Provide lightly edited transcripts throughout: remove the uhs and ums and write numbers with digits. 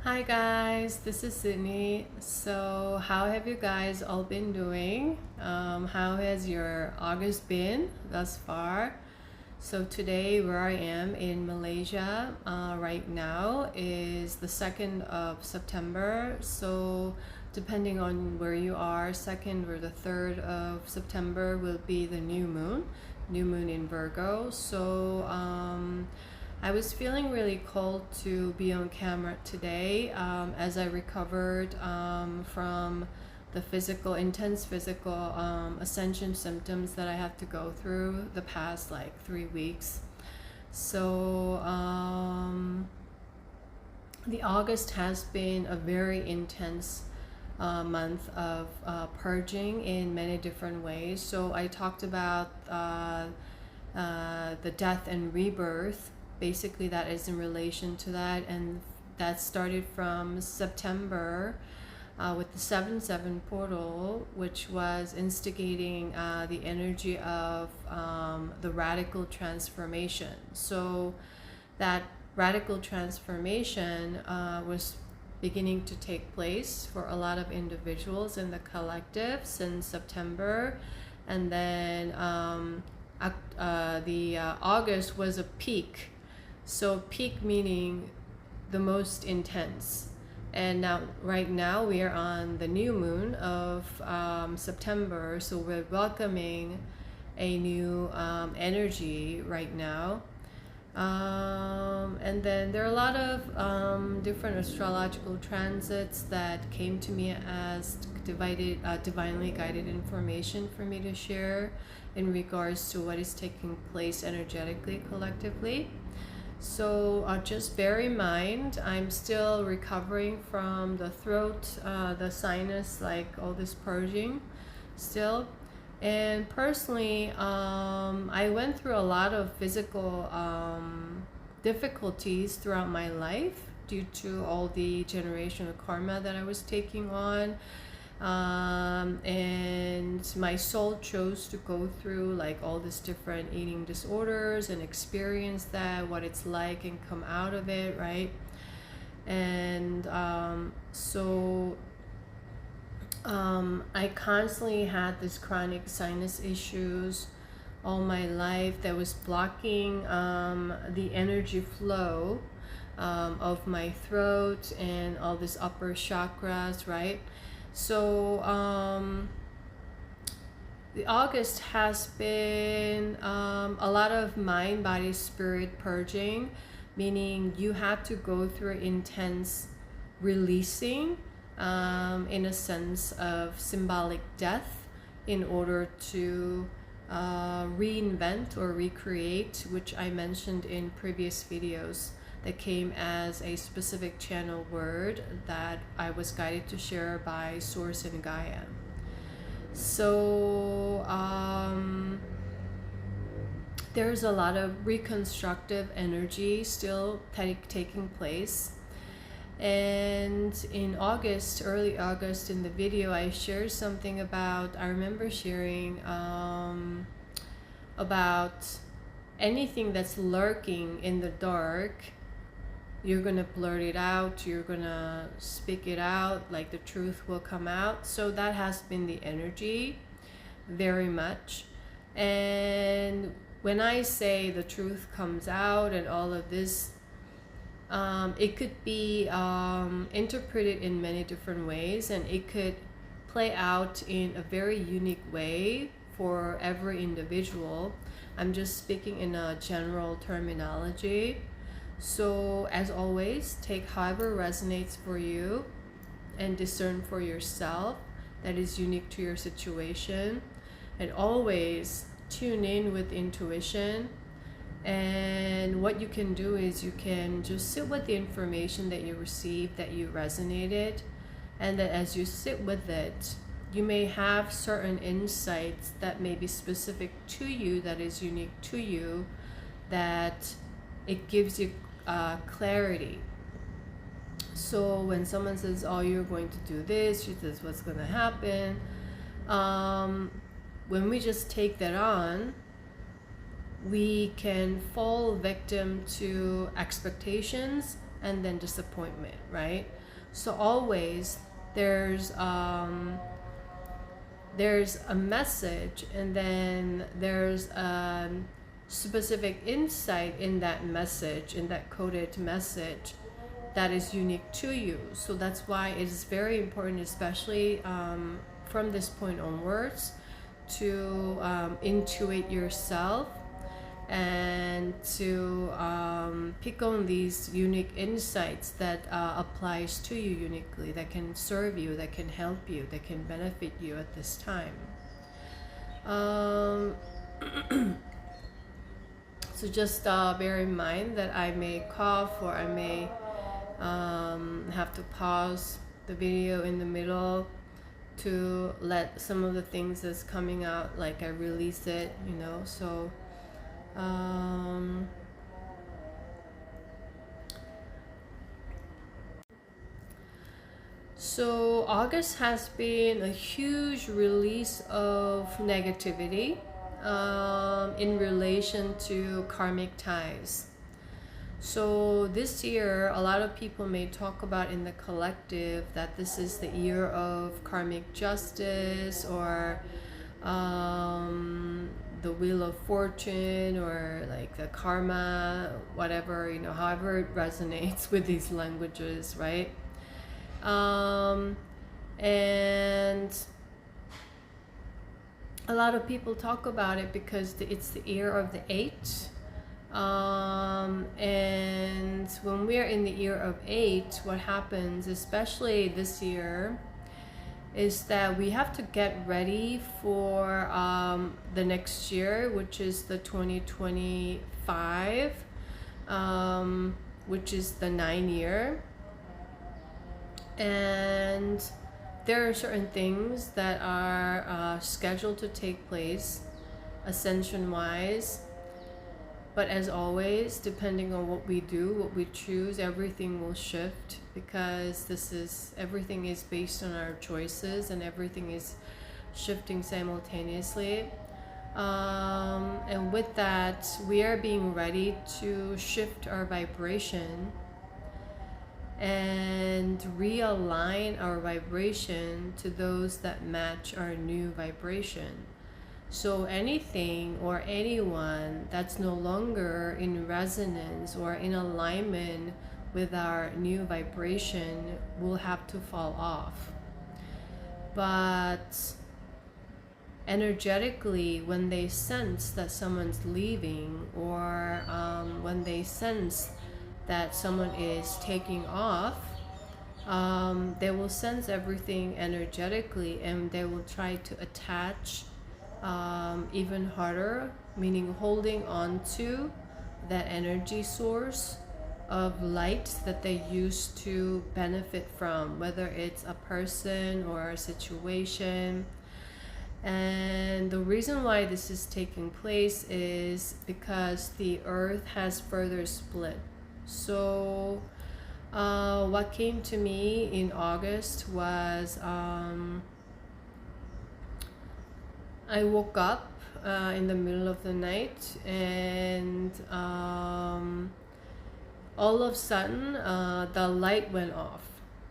Hi guys, this is Sidney. So, how have you guys all been doing? How has your August been thus far? So, today, where I am in Malaysia right now is the 2nd of September. So, depending on where you are, 2nd or the 3rd of September will be the new moon in Virgo. So, I was feeling really called to be on camera today as I recovered from the intense physical ascension symptoms that I have to go through the past like 3 weeks. So the August has been a very intense month of purging in many different ways. So I talked about the death and rebirth. Basically, that is in relation to that, and that started from September with the 7-7 portal, which was instigating the energy of the radical transformation. So that radical transformation was beginning to take place for a lot of individuals in the collective since September, and then the August was a peak. So peak meaning the most intense. And now, right now, we are on the new moon of September. So we're welcoming a new energy right now. And then there are a lot of different astrological transits that came to me as divinely guided information for me to share in regards to what is taking place energetically, collectively. So just bear in mind, I'm still recovering from the throat, the sinus, like all this purging still. And personally, I went through a lot of physical difficulties throughout my life due to all the generational karma that I was taking on. And my soul chose to go through like all these different eating disorders and experience that, what it's like, and come out of it, right? And I constantly had this chronic sinus issues all my life that was blocking the energy flow of my throat and all these upper chakras, right? So the August has been a lot of mind, body, spirit purging, meaning you have to go through intense releasing in a sense of symbolic death in order to reinvent or recreate, which I mentioned in previous videos that came as a specific channel word that I was guided to share by Source and Gaia. So there's a lot of reconstructive energy still taking place. And in August, early August, in the video, I shared something about, I remember sharing about anything that's lurking in the dark. You're gonna blurt it out, you're gonna speak it out, like the truth will come out. So that has been the energy very much. And when I say the truth comes out and all of this, it could be interpreted in many different ways, and it could play out in a very unique way for every individual. I'm just speaking in a general terminology. So as always, take however resonates for you and discern for yourself that is unique to your situation. And always tune in with intuition. And what you can do is you can just sit with the information that you received, that you resonated, and that as you sit with it, you may have certain insights that may be specific to you, that is unique to you, that it gives you clarity. So when someone says, oh, you're going to do this, this is what's going to happen, when we just take that on, we can fall victim to expectations and then disappointment, right? So always there's a message, and then there's a specific insight in that message, in that coded message, that is unique to you. So that's why it is very important, especially from this point onwards, to intuit yourself and to pick on these unique insights that applies to you uniquely, that can serve you, that can help you, that can benefit you at this time. So just bear in mind that I may cough, or I may have to pause the video in the middle to let some of the things that's coming out, like I release it, you know. So so August has been a huge release of negativity in relation to karmic ties. So this year, a lot of people may talk about in the collective that this is the year of karmic justice, or the wheel of fortune, or like the karma, whatever, you know, however it resonates with these languages, right? And a lot of people talk about it because it's the year of the 8. And when we're in the year of 8, what happens, especially this year, is that we have to get ready for the next year, which is the 2025, which is the 9 year. And there are certain things that are scheduled to take place ascension wise, but as always, depending on what we do, what we choose, everything will shift, because everything is based on our choices, and everything is shifting simultaneously. And with that, we are being ready to shift our vibration and realign our vibration to those that match our new vibration. So anything or anyone that's no longer in resonance or in alignment with our new vibration will have to fall off. But energetically, when they sense that someone's leaving, or when they sense that someone is taking off, they will sense everything energetically, and they will try to attach even harder, meaning holding on to that energy source of light that they used to benefit from, whether it's a person or a situation. And the reason why this is taking place is because the earth has further split. So what came to me in August was I woke up in the middle of the night, and all of a sudden the light went off.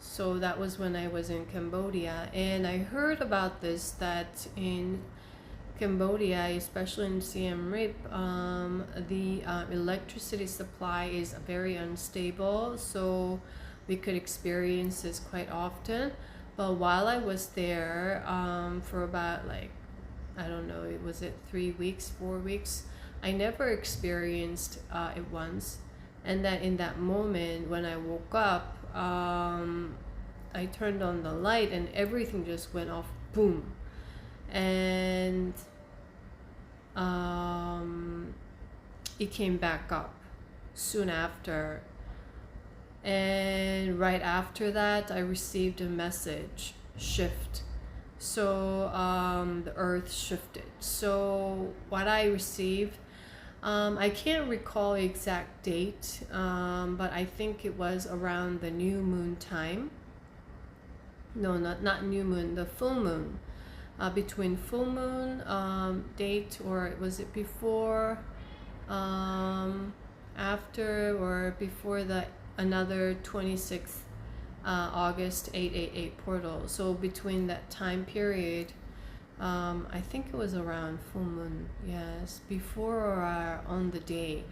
So that was when I was in Cambodia, and I heard about this, that in Cambodia, especially in Siem Reap, the electricity supply is very unstable, so we could experience this quite often. But while I was there for about, like, I don't know, was it 3 weeks, 4 weeks, I never experienced it once. And then in that moment when I woke up, I turned on the light and everything just went off, boom. And it came back up soon after. And right after that, I received a message, shift. So the earth shifted. So what I received, I can't recall the exact date, but I think it was around the new moon time. No, not new moon, the full moon. Between full moon date, or was it before, after, or before the another 26th August 888 portal. So between that time period, I think it was around full moon, yes, before or on the day.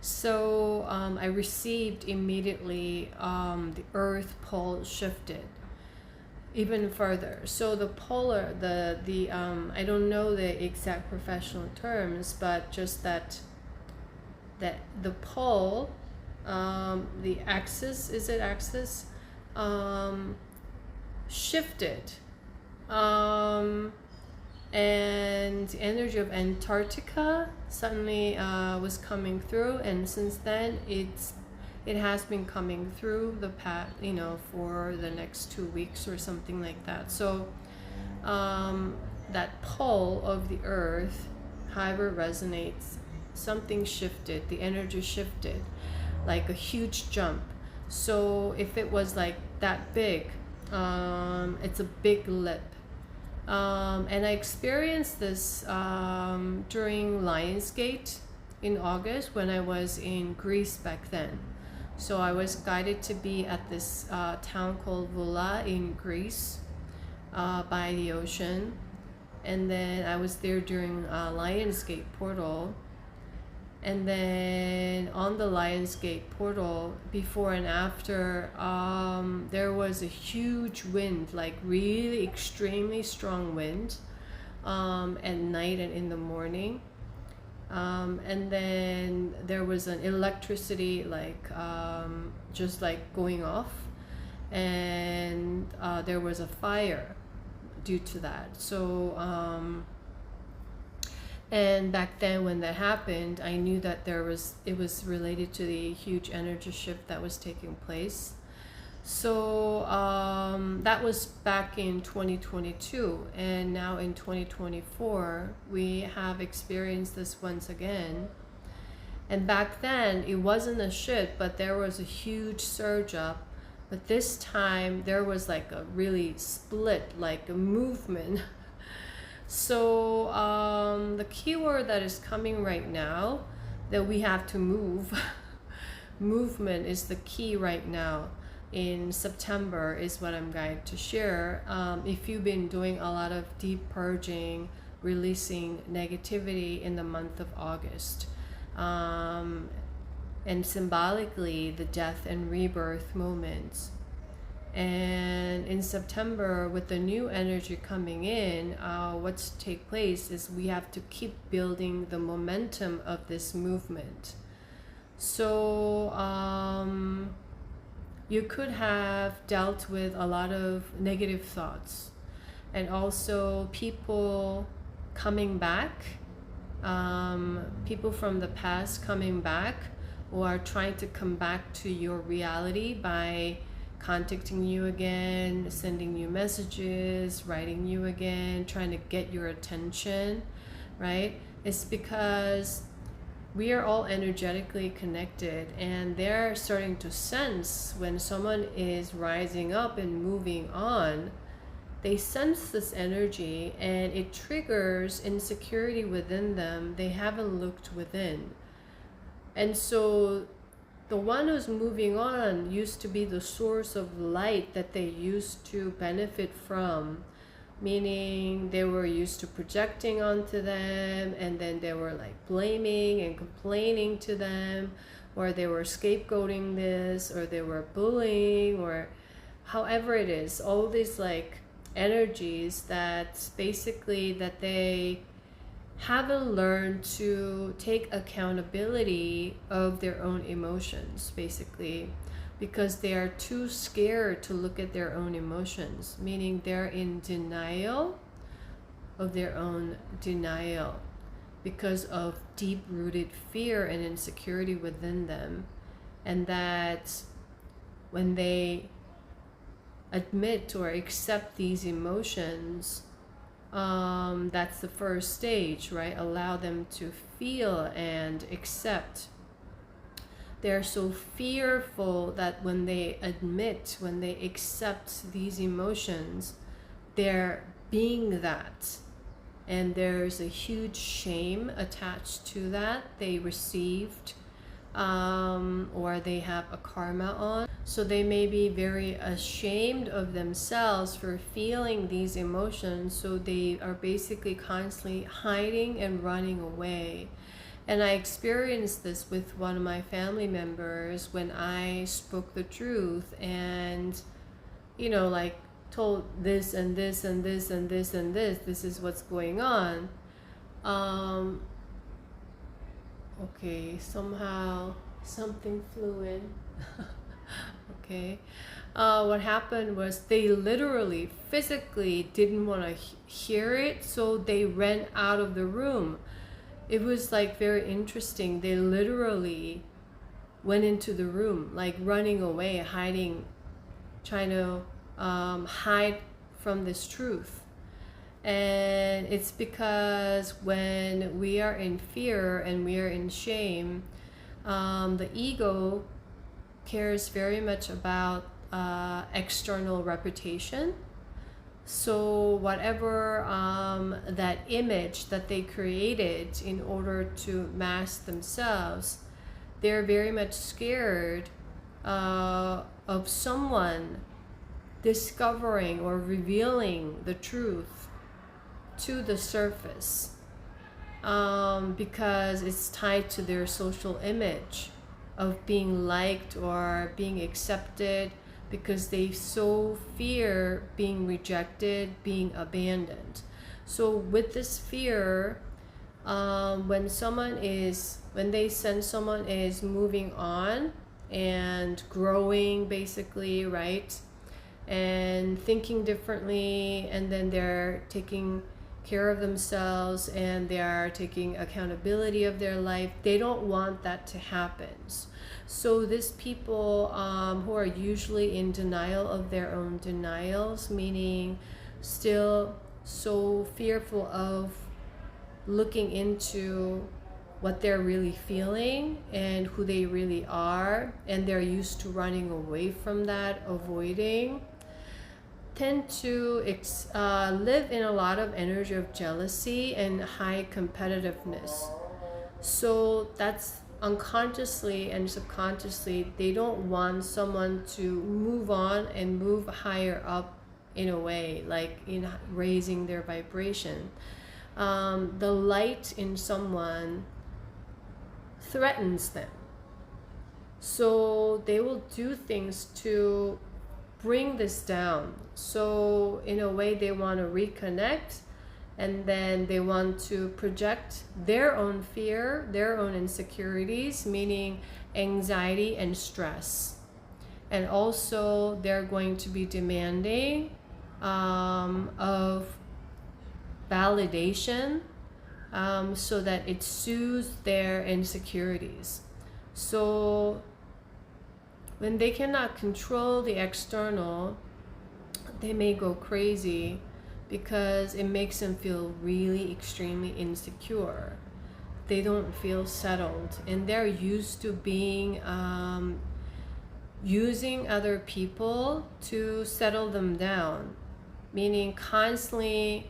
So I received immediately the earth pole shifted even further. So the polar, the I don't know the exact professional terms, but just that the pole, the axis, is it axis, shifted, and the energy of Antarctica suddenly was coming through, and since then it has been coming through the past, for the next 2 weeks or something like that. So that pole of the earth, however it resonates, something shifted, the energy shifted, like a huge jump. So if it was like that big, it's a big lip. And I experienced this during Lionsgate in August when I was in Greece back then. So I was guided to be at this town called Vula in Greece, by the ocean. And then I was there during Lionsgate portal. And then on the Lionsgate portal, before and after, there was a huge wind, like really extremely strong wind, at night and in the morning. And then there was an electricity, like just like going off, and there was a fire due to that. So and back then when that happened, I knew that it was related to the huge energy shift that was taking place. So that was back in 2022, and now in 2024 we have experienced this once again. And back then it wasn't a shift, but there was a huge surge up. But this time there was like a really split, like a movement. So the keyword that is coming right now, that we have to move, movement is the key right now. In September is what I'm going to share. If you've been doing a lot of deep purging, releasing negativity in the month of August, and symbolically the death and rebirth moments. And in September, with the new energy coming in, what's to take place is we have to keep building the momentum of this movement. So you could have dealt with a lot of negative thoughts, and also people coming back, people from the past coming back, or are trying to come back to your reality by contacting you again, sending you messages, writing you again, trying to get your attention, right? It's because we are all energetically connected, and they're starting to sense when someone is rising up and moving on. They sense this energy, and it triggers insecurity within them. They haven't looked within. And so the one who's moving on used to be the source of light that they used to benefit from, meaning they were used to projecting onto them, and then they were like blaming and complaining to them, or they were scapegoating this, or they were bullying, or however it is, all these like energies that basically that they haven't learned to take accountability of their own emotions, basically, because they are too scared to look at their own emotions, meaning they're in denial of their own denial because of deep-rooted fear and insecurity within them. And that when they admit or accept these emotions, that's the first stage, right? Allow them to feel and accept. They're so fearful that when they admit, when they accept these emotions, they're being that. And there's a huge shame attached to that. They received or they have a karma on. So they may be very ashamed of themselves for feeling these emotions. So they are basically constantly hiding and running away. And I experienced this with one of my family members when I spoke the truth and, like told this and this and this and this and this is what's going on. Okay, somehow something flew in. Okay. What happened was they literally, physically didn't want to hear it, so they ran out of the room. It was like very interesting. They literally went into the room, like running away, hiding, trying to hide from this truth. And it's because when we are in fear and we are in shame, the ego cares very much about external reputation. So whatever that image that they created in order to mask themselves, they're very much scared of someone discovering or revealing the truth to the surface, because it's tied to their social image of being liked or being accepted, because they so fear being rejected, being abandoned. So with this fear, when they sense someone is moving on and growing, basically, right, and thinking differently, and then they're taking care of themselves and they are taking accountability of their life, they don't want that to happen. So these people who are usually in denial of their own denials, meaning still so fearful of looking into what they're really feeling and who they really are, and they're used to running away from that, avoiding, tend to live in a lot of energy of jealousy and high competitiveness. So that's unconsciously and subconsciously, they don't want someone to move on and move higher up, in a way, like in raising their vibration. The light in someone threatens them. So they will do things to bring this down. So in a way, they want to reconnect, and then they want to project their own fear, their own insecurities, meaning anxiety and stress. And also they're going to be demanding of validation, so that it soothes their insecurities. So when they cannot control the external, they may go crazy because it makes them feel really extremely insecure. They don't feel settled, and they're used to being using other people to settle them down, meaning constantly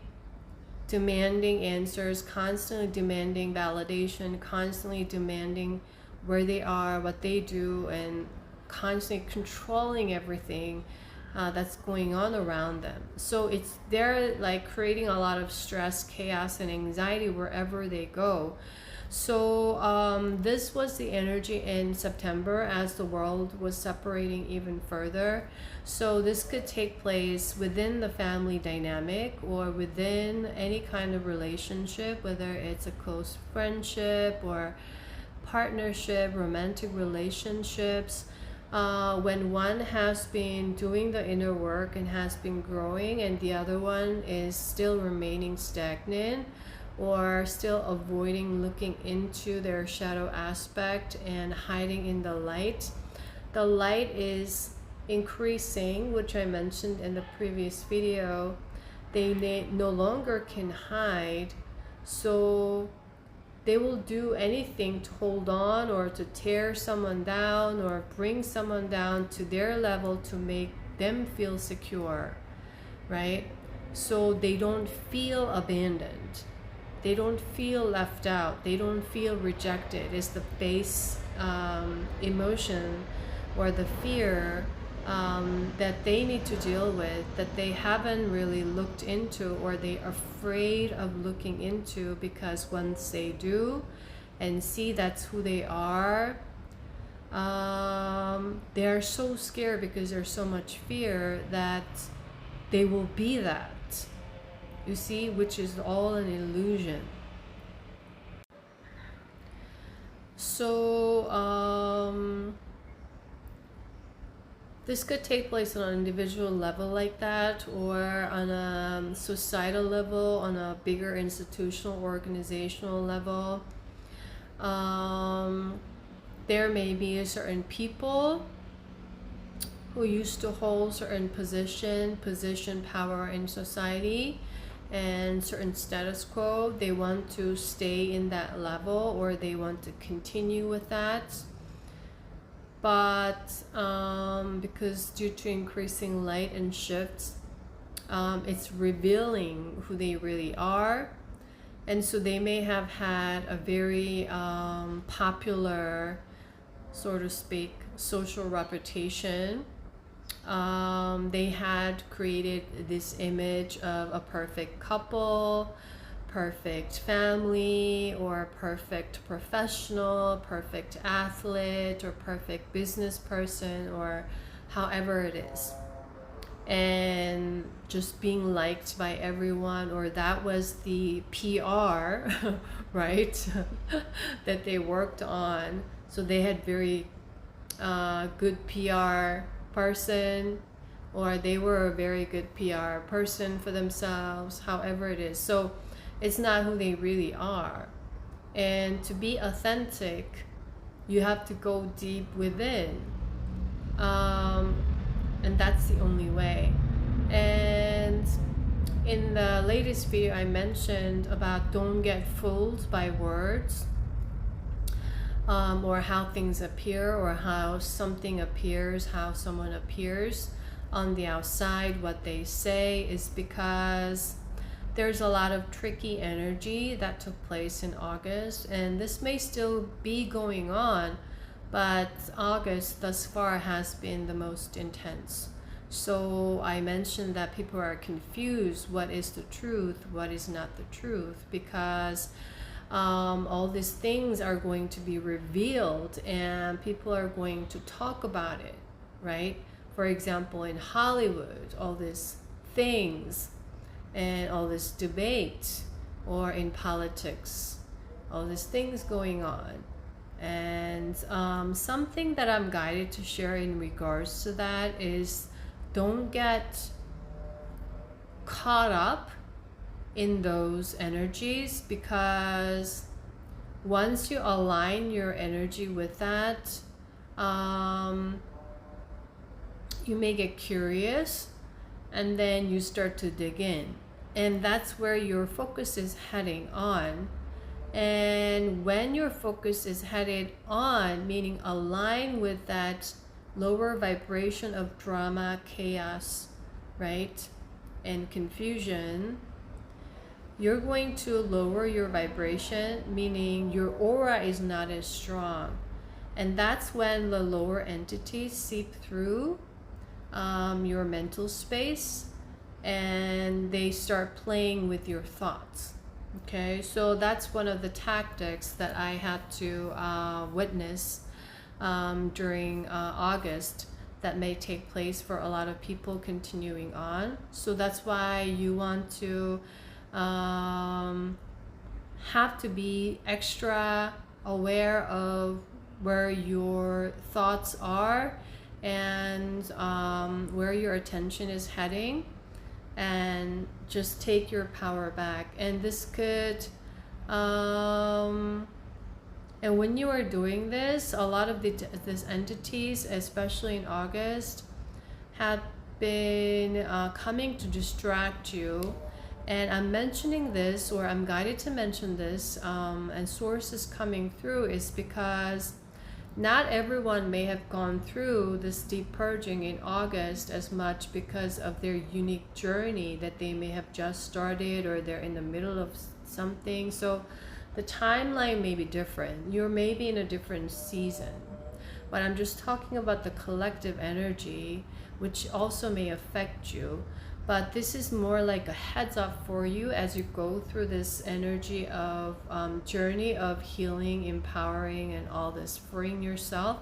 demanding answers, constantly demanding validation, constantly demanding where they are, what they do, and constantly controlling everything that's going on around them. So they're like creating a lot of stress, chaos, and anxiety wherever they go. So this was the energy in September as the world was separating even further. So this could take place within the family dynamic or within any kind of relationship, whether it's a close friendship or partnership, romantic relationships. When one has been doing the inner work and has been growing, and the other one is still remaining stagnant or still avoiding looking into their shadow aspect and hiding in the light. The light is increasing, which I mentioned in the previous video. They no longer can hide, so they will do anything to hold on or to tear someone down or bring someone down to their level to make them feel secure, right? So they don't feel abandoned. They don't feel left out. They don't feel rejected. It's the base emotion or the fear that they need to deal with, that they haven't really looked into, or they're afraid of looking into, because once they do and see that's who they are, they are so scared because there's so much fear that they will be that, you see, which is all an illusion. So this could take place on an individual level like that, or on a societal level, on a bigger institutional organizational level. There may be certain people who used to hold certain position, power in society, and certain status quo. They want to stay in that level, or they want to continue with that. But because due to increasing light and shifts, it's revealing who they really are. And so they may have had a very popular, so to speak, social reputation. They had created this image of a perfect couple, perfect family, or perfect professional, perfect athlete, or perfect business person, or however it is. And just being liked by everyone, or that was the PR, right, that they worked on. So they had very good PR person, or they were a very good PR person for themselves, however it is. So it's not who they really are. And to be authentic, you have to go deep within. And that's the only way. And in the latest video, I mentioned about don't get fooled by words, or how things appear, or how something appears, how someone appears on the outside. What they say is because there's a lot of tricky energy that took place in August, and this may still be going on, but August thus far has been the most intense. So I mentioned that people are confused. What is the truth? What is not the truth? Because all these things are going to be revealed, and people are going to talk about it, right? For example, in Hollywood, all these things and all this debate, or in politics, all these things going on. And something that I'm guided to share in regards to that is, don't get caught up in those energies, because once you align your energy with that, you may get curious, and then you start to dig in, and that's where your focus is heading on. And when your focus is headed on, meaning align with that lower vibration of drama, chaos, right, and confusion, you're going to lower your vibration, meaning your aura is not as strong. And that's when the lower entities seep through your mental space, and they start playing with your thoughts. Okay, so that's one of the tactics that I had to witness during August, that may take place for a lot of people continuing on. So that's why you want to have to be extra aware of where your thoughts are, and where your attention is heading, and just take your power back. And this could and when you are doing this, a lot of these entities, especially in August, have been coming to distract you. And I'm mentioning this, or I'm guided to mention this, and sources coming through, is because not everyone may have gone through this deep purging in August as much, because of their unique journey that they may have just started, or they're in the middle of something. So The timeline may be different. You're maybe in a different season. But I'm just talking about the collective energy, which also may affect you. But this is more like a heads up for you as you go through this energy of journey of healing, empowering, and all this, freeing yourself.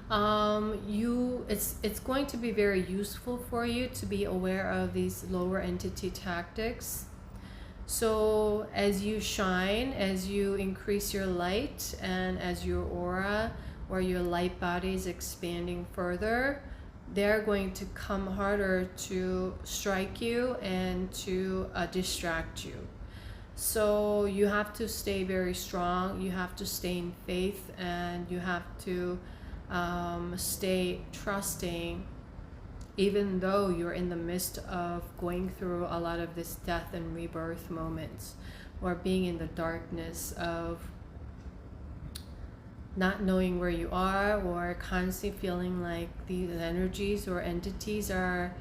It's going to be very useful for you to be aware of these lower entity tactics. So as you shine, as you increase your light, and as your aura or your light body is expanding further, they're going to come harder to strike you and to distract you. So you have to stay very strong, you have to stay in faith, and you have to stay trusting, even though you're in the midst of going through a lot of this death and rebirth moments, or being in the darkness of not knowing where you are, or constantly feeling like these energies or entities are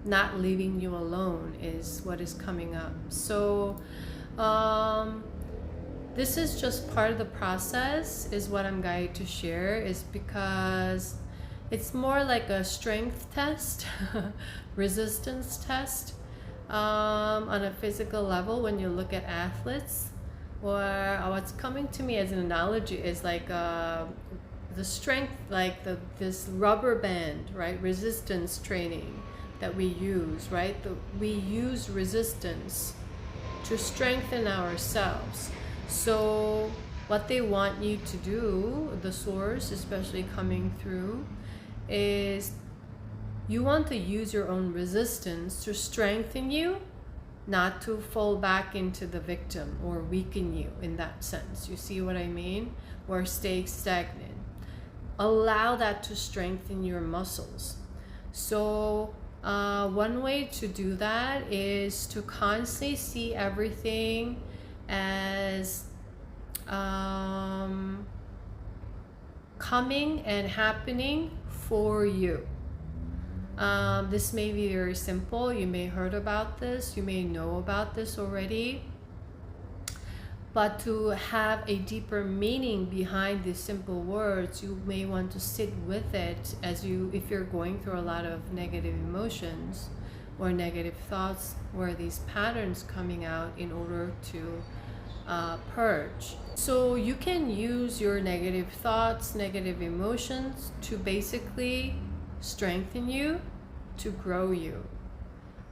not leaving you alone, is what is coming up. So this is just part of the process, is what I'm guided to share, is because it's more like a strength test, resistance test on a physical level. When you look at athletes, or what's coming to me as an analogy is like the strength, like this rubber band, right? Resistance training that we use, right? We use resistance to strengthen ourselves. So what they want you to do, the source especially coming through, is you want to use your own resistance to strengthen you, not to fall back into the victim or weaken you in that sense. You see what I mean? Or stay stagnant. Allow that to strengthen your muscles. So one way to do that is to constantly see everything as coming and happening for you. This may be very simple. You may heard about this, you may know about this already, but to have a deeper meaning behind these simple words, you may want to sit with it if you're going through a lot of negative emotions or negative thoughts, or these patterns coming out, in order to purge. So you can use your negative thoughts, negative emotions to basically strengthen you, to grow you.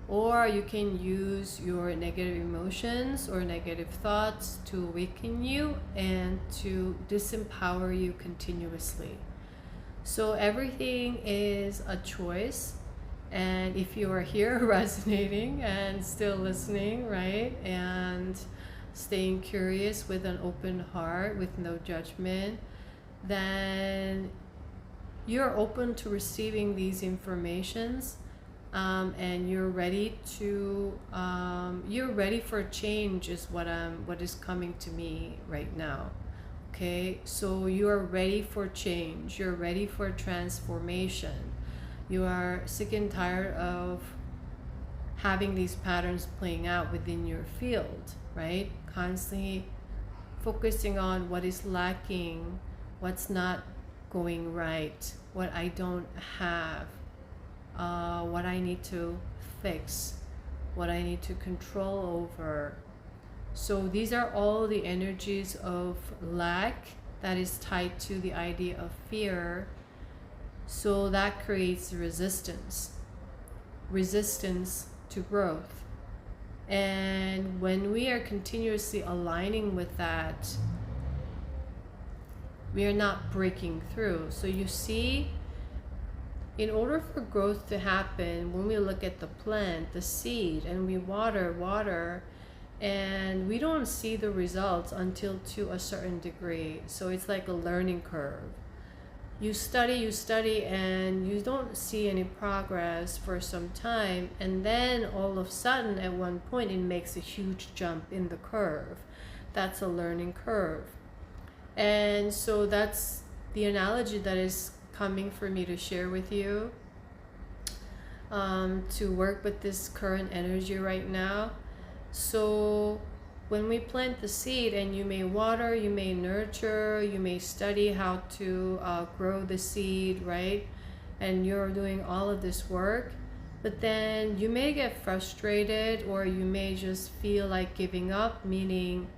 Or you can use your negative emotions or negative thoughts to weaken you and to disempower you continuously. So everything is a choice. And if you are here resonating and still listening, right, and staying curious with an open heart, with no judgment, then you're open to receiving these informations, and you're ready for change, is what is coming to me right now. Okay, so you are ready for change, you're ready for transformation. You are sick and tired of having these patterns playing out within your field, right? Constantly focusing on what is lacking, what's not going right, what I don't have, what I need to fix, what I need to control over. So these are all the energies of lack that is tied to the idea of fear. So that creates resistance to growth. And when we are continuously aligning with that, we are not breaking through. So you see, in order for growth to happen, when we look at the plant, the seed, and we water, and we don't see the results until to a certain degree. So it's like a learning curve. You study, and you don't see any progress for some time, and then all of a sudden at one point it makes a huge jump in the curve. That's a learning curve. And so that's the analogy that is coming for me to share with you, to work with this current energy right now. So when we plant the seed, and you may water, you may nurture, you may study how to grow the seed, right? And you're doing all of this work, but then you may get frustrated, or you may just feel like giving up, meaning,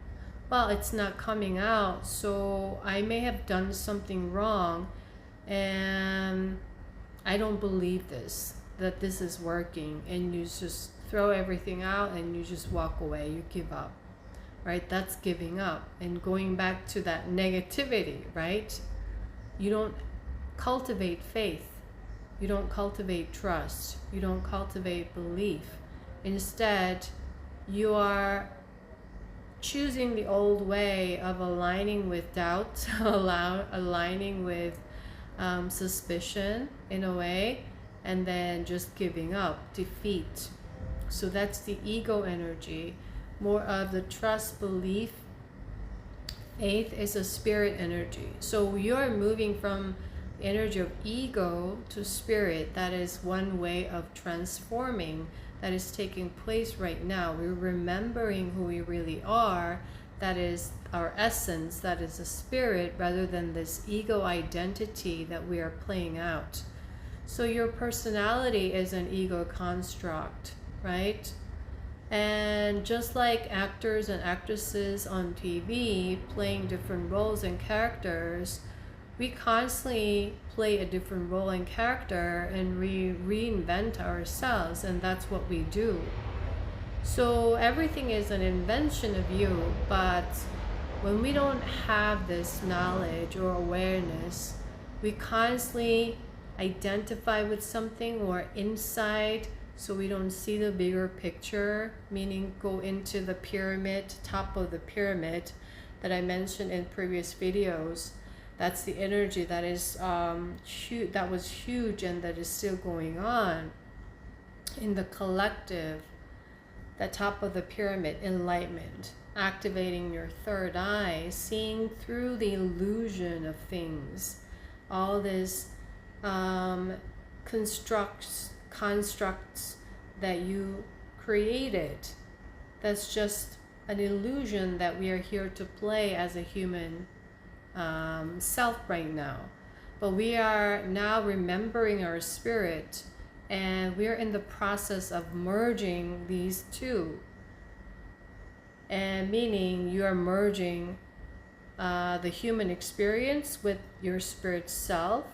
well, it's not coming out, so I may have done something wrong, and I don't believe that this is working, and you just throw everything out and you just walk away, you give up, right? That's giving up and going back to that negativity, right? You don't cultivate faith, you don't cultivate trust, you don't cultivate belief. Instead, you are choosing the old way of aligning with doubt, aligning with suspicion in a way, and then just giving up, defeat. So that's the ego energy. More of the trust, belief, faith is a spirit energy. So you're moving from energy of ego to spirit. That is one way of transforming that is taking place right now. We're remembering who we really are. That is our essence, that is a spirit, rather than this ego identity that we are playing out. So your personality is an ego construct, right? And just like actors and actresses on TV playing different roles and characters, we constantly play a different role and character, and we reinvent ourselves, and that's what we do. So everything is an invention of you, but when we don't have this knowledge or awareness, we constantly identify with something or insight, so we don't see the bigger picture, meaning go into the pyramid, top of the pyramid that I mentioned in previous videos. That's the energy that is that was huge and that is still going on in the collective. The top of the pyramid, enlightenment, activating your third eye, seeing through the illusion of things, all this constructs that you created. That's just an illusion that we are here to play as a human self right now. But we are now remembering our spirit, and we're in the process of merging these two. And meaning you are merging the human experience with your spirit self.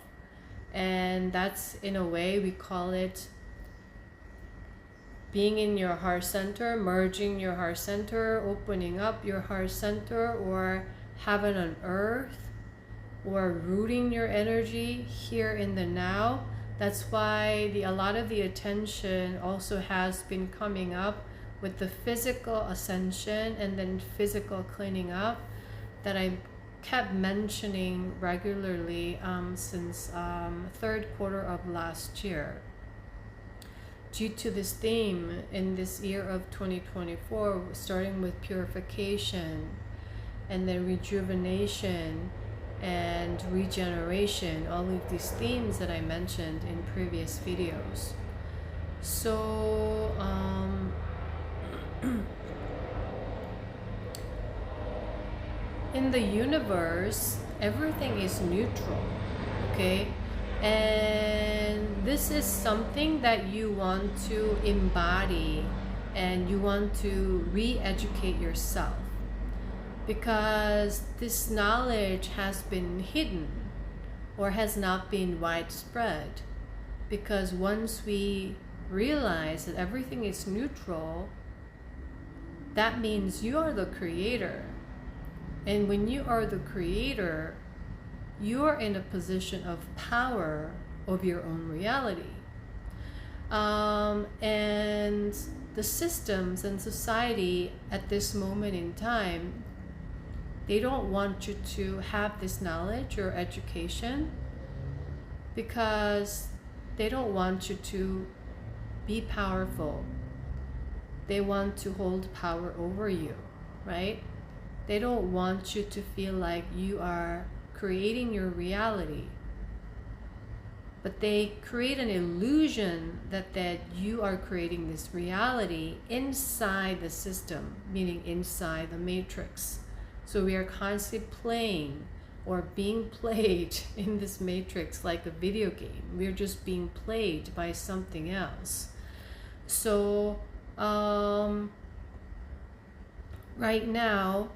And that's, in a way, we call it being in your heart center, merging your heart center, opening up your heart center, or heaven on earth, or rooting your energy here in the now. That's why a lot of the attention also has been coming up with the physical ascension and then physical cleaning up that I kept mentioning regularly since third quarter of last year. Due to this theme in this year of 2024, starting with purification and then rejuvenation and regeneration, all of these themes that I mentioned in previous videos. So in the universe, everything is neutral, okay? And this is something that you want to embody, and you want to re-educate yourself, because this knowledge has been hidden or has not been widespread. Because once we realize that everything is neutral, that means you are the creator. And when you are the creator, you are in a position of power of your own reality. And the systems and society at this moment in time, they don't want you to have this knowledge or education, because they don't want you to be powerful. They want to hold power over you, right? They don't want you to feel like you are creating your reality. but they create an illusion that you are creating this reality inside the system, meaning inside the matrix. So we are constantly playing or being played in this matrix like a video game. We're just being played by something else. So right now,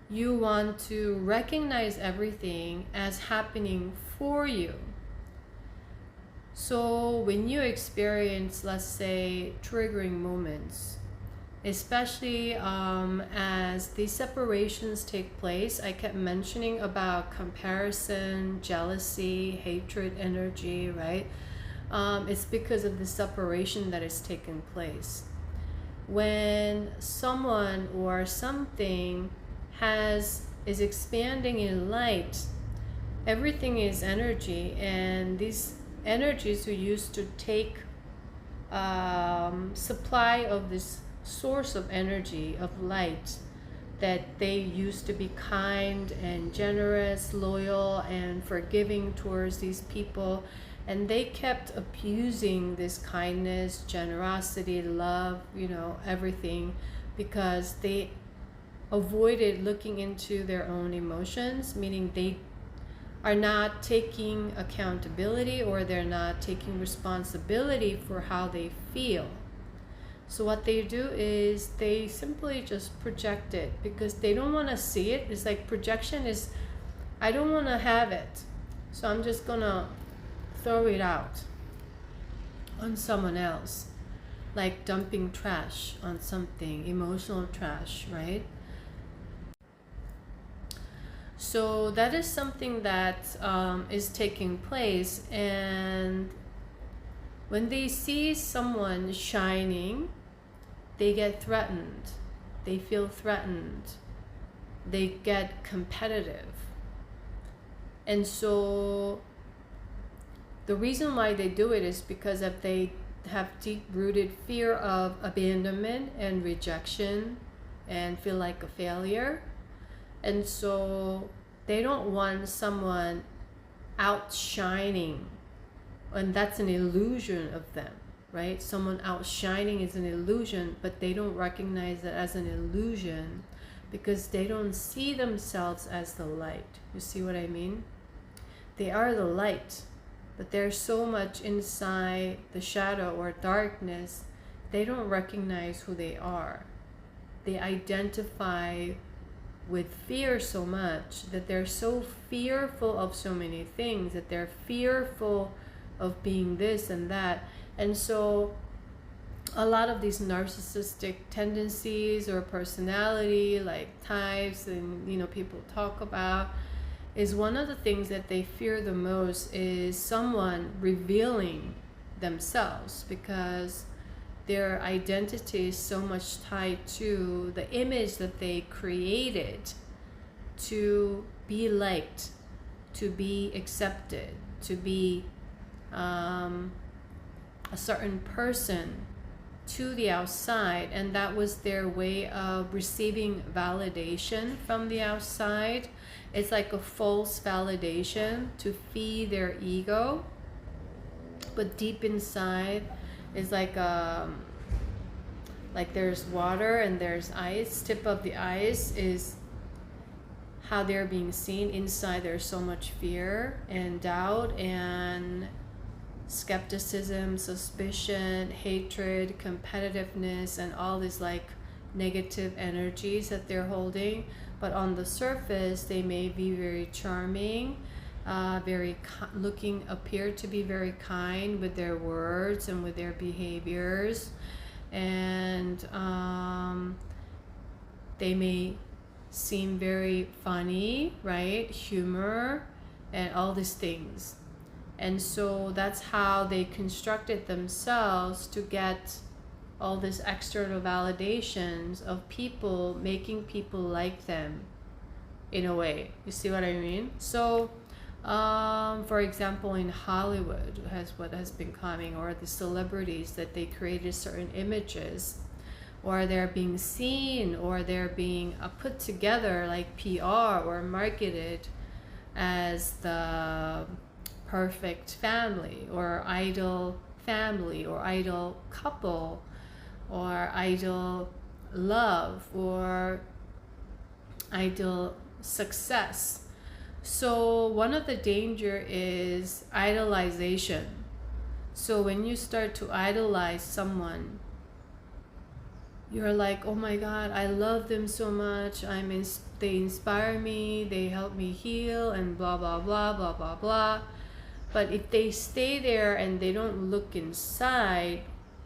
you want to recognize everything as happening for you. So when you experience, let's say, triggering moments, especially as these separations take place, I kept mentioning about comparison, jealousy, hatred energy, right? It's because of the separation that is taking place. When someone or something is expanding in light, everything is energy, and these energies who used to take supply of this source of energy of light, that they used to be kind and generous, loyal and forgiving towards these people, and they kept abusing this kindness, generosity, love, everything, because they avoided looking into their own emotions, meaning they are not taking accountability, or they're not taking responsibility for how they feel. So what they do is they simply just project it because they don't want to see it. It's like projection is, I don't want to have it, so I'm just gonna throw it out on someone else, like dumping trash on something, emotional trash, right? So that is something that is taking place, and when they see someone shining, they get threatened. They feel threatened. They get competitive. And so the reason why they do it is because if they have deep-rooted fear of abandonment and rejection and feel like a failure. And so they don't want someone outshining, and that's an illusion of them, right? Someone outshining is an illusion, but they don't recognize it as an illusion because they don't see themselves as the light. You see what I mean? They are the light, but there's so much inside the shadow or darkness, they don't recognize who they are. They identify with fear so much that they're so fearful of so many things, that they're fearful of being this and that. And so a lot of these narcissistic tendencies or personality like types and people talk about, is one of the things that they fear the most is someone revealing themselves, because their identity is so much tied to the image that they created to be liked, to be accepted, to be a certain person to the outside, and that was their way of receiving validation from the outside. It's like a false validation to feed their ego, but deep inside is like there's water and there's ice. Tip of the ice is how they're being seen. Inside there's so much fear and doubt and skepticism, suspicion, hatred, competitiveness, and all these like negative energies that they're holding. But on the surface, they may be very charming, appear to be very kind with their words and with their behaviors, and they may seem very funny, right? Humor and all these things. And so that's how they constructed themselves to get all these external validations of people, making people like them in a way. You see what I mean? So for example, in Hollywood, what has been coming, or the celebrities, that they created certain images, or they're being seen, or they're being put together like PR or marketed as the perfect family or ideal couple or ideal love or ideal success. So one of the danger is idolization. So when you start to idolize someone, you're like, oh my God, I love them so much. They inspire me, they help me heal, and blah, blah, blah, blah, blah, blah. But if they stay there and they don't look inside,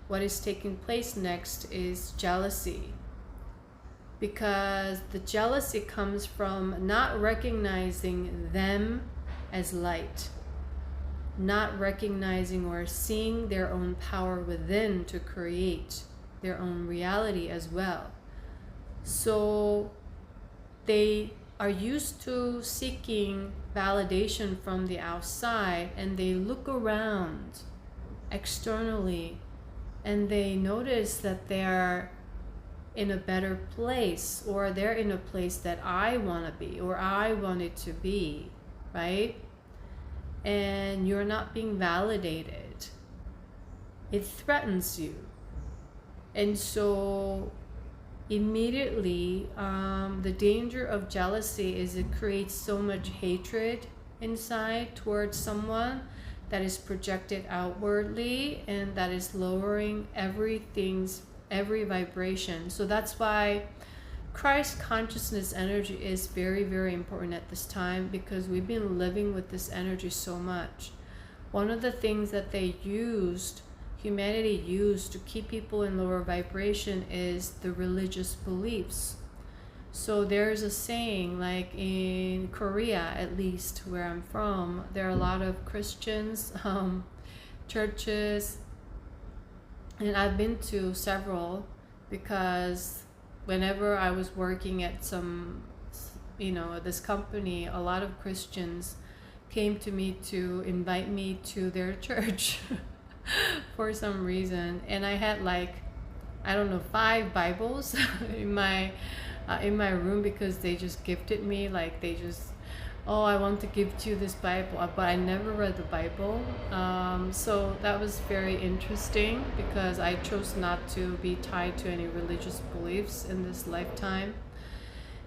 what is taking place next is jealousy. Because the jealousy comes from not recognizing them as light, not recognizing or seeing their own power within to create their own reality as well. So they are used to seeking validation from the outside, and they look around externally and they notice that they're in a better place, or they're in a place that I want to be or I want it to be, right? And you're not being validated. It threatens you. And so immediately, the danger of jealousy is it creates so much hatred inside towards someone that is projected outwardly, and that is lowering every vibration. So that's why Christ consciousness energy is very, very important at this time, because we've been living with this energy so much. One of the things that humanity used to keep people in lower vibration is the religious beliefs. So there's a saying, like in Korea, at least where I'm from, there are a lot of Christians, churches, and I've been to several, because whenever I was working at this company, a lot of Christians came to me to invite me to their church for some reason. And I had 5 Bibles in my room, because they just gifted me, I want to give to you this Bible, but I never read the Bible. So that was very interesting, because I chose not to be tied to any religious beliefs in this lifetime.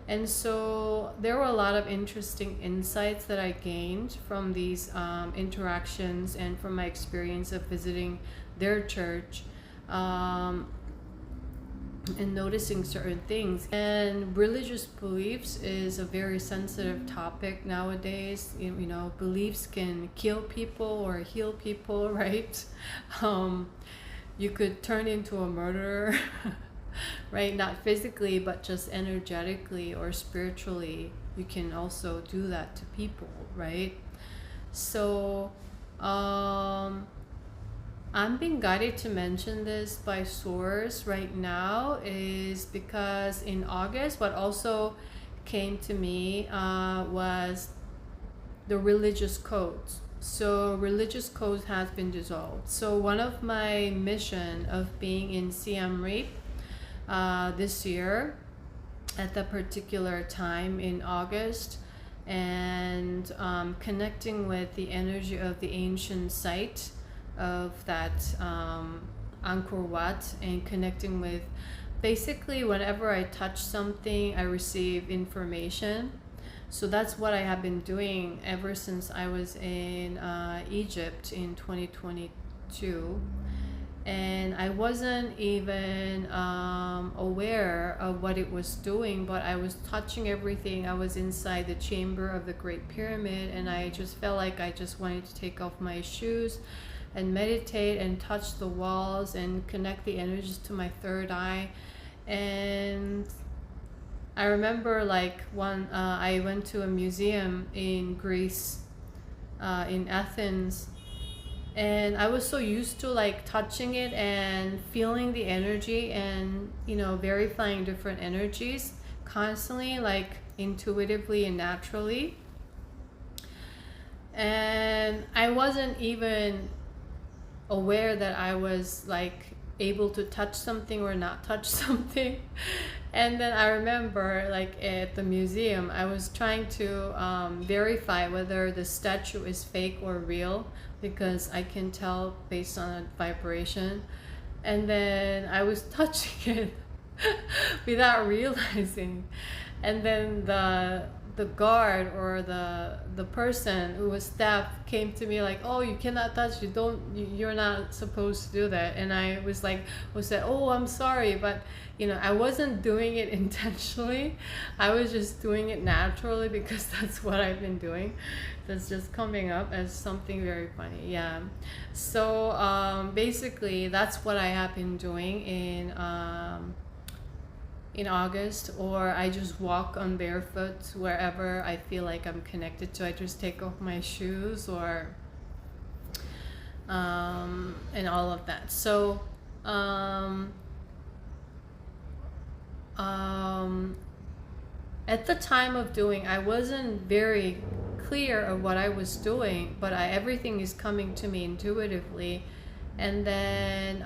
And so there were a lot of interesting insights that I gained from these interactions, and from my experience of visiting their church, and noticing certain things. And religious beliefs is a very sensitive topic nowadays. Beliefs can kill people or heal people, right? You could turn into a murderer, right? Not physically, but just energetically or spiritually. You can also do that to people, right? So I'm being guided to mention this by source right now, is because in August, what also came to me was the religious codes. So religious codes has been dissolved. So one of my mission of being in Siem Reap this year, at that particular time in August, and connecting with the energy of the ancient site of that Angkor Wat, and connecting with, basically whenever I touch something, I receive information. So that's what I have been doing ever since I was in Egypt in 2022. And I wasn't even aware of what it was doing, but I was touching everything. I was inside the chamber of the Great Pyramid, and I just felt like I just wanted to take off my shoes and meditate and touch the walls and connect the energies to my third eye. And I remember I went to a museum in Greece, in Athens, and I was so used to touching it and feeling the energy, and verifying different energies constantly, intuitively and naturally. And I wasn't even aware that I was able to touch something or not touch something. And then I remember, like at the museum, I was trying to verify whether the statue is fake or real, because I can tell based on a vibration. And then I was touching it without realizing. And then the guard, or the person who was staff, came to me like, oh, you cannot touch, you're not supposed to do that. And I was like, oh, I'm sorry, but I wasn't doing it intentionally. I was just doing it naturally, because that's what I've been doing. That's just coming up as something very funny. Yeah. So basically that's what I have been doing in August. Or I just walk on barefoot wherever I feel like I'm connected to. I just take off my shoes, or and all of that. So at the time of doing, I wasn't very clear of what I was doing, but everything is coming to me intuitively. And then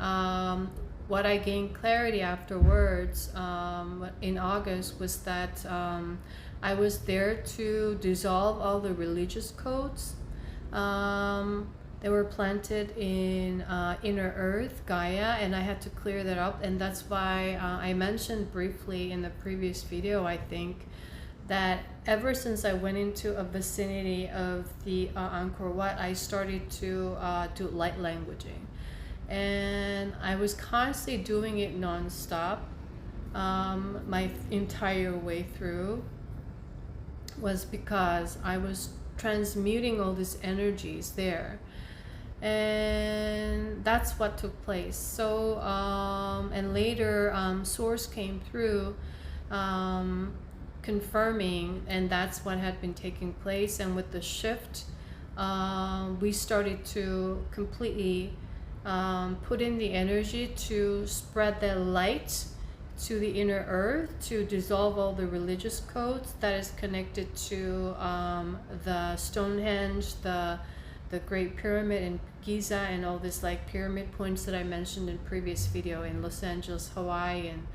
what I gained clarity afterwards in August was that I was there to dissolve all the religious codes they were planted in inner earth, Gaia, and I had to clear that up. And that's why I mentioned briefly in the previous video, I think, that ever since I went into a vicinity of the Angkor Wat, I started to do light languaging. And I was constantly doing it non-stop. My entire way through was because I was transmuting all these energies there. And that's what took place. So and later source came through confirming, and that's what had been taking place. And with the shift, we started to completely put in the energy to spread the light to the inner earth, to dissolve all the religious codes that is connected to the Stonehenge, the Great Pyramid in Giza, and all this like pyramid points that I mentioned in previous video in Los Angeles, Hawaii, and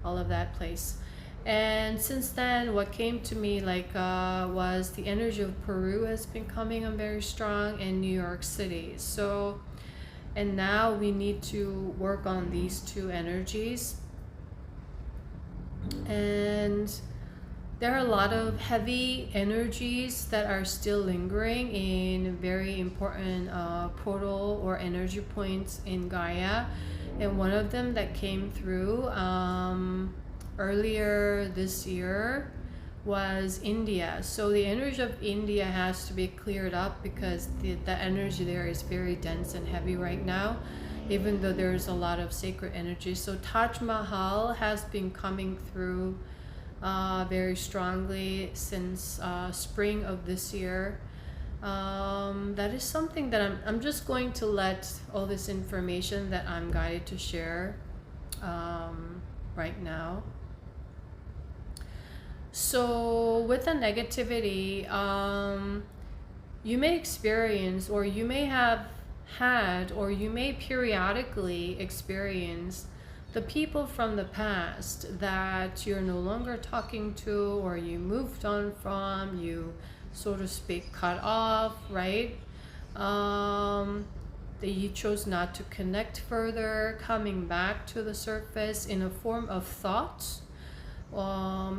all of that place. And since then, what came to me like was the energy of Peru has been coming on very strong, in New York City. So, and now we need to work on these two energies. And there are a lot of heavy energies that are still lingering in very important portal or energy points in Gaia. And one of them that came through earlier this year was India. So the energy of India has to be cleared up, because the energy there is very dense and heavy right now, even though there's a lot of sacred energy. So Taj Mahal has been coming through very strongly since spring of this year. That is something that I'm just going to let all this information that I'm guided to share right now. So with the negativity, you may experience, or you may have had, or you may periodically experience the people from the past that you're no longer talking to, or you moved on from, you, so to speak, cut off, right? That you chose not to connect further, coming back to the surface in a form of thought,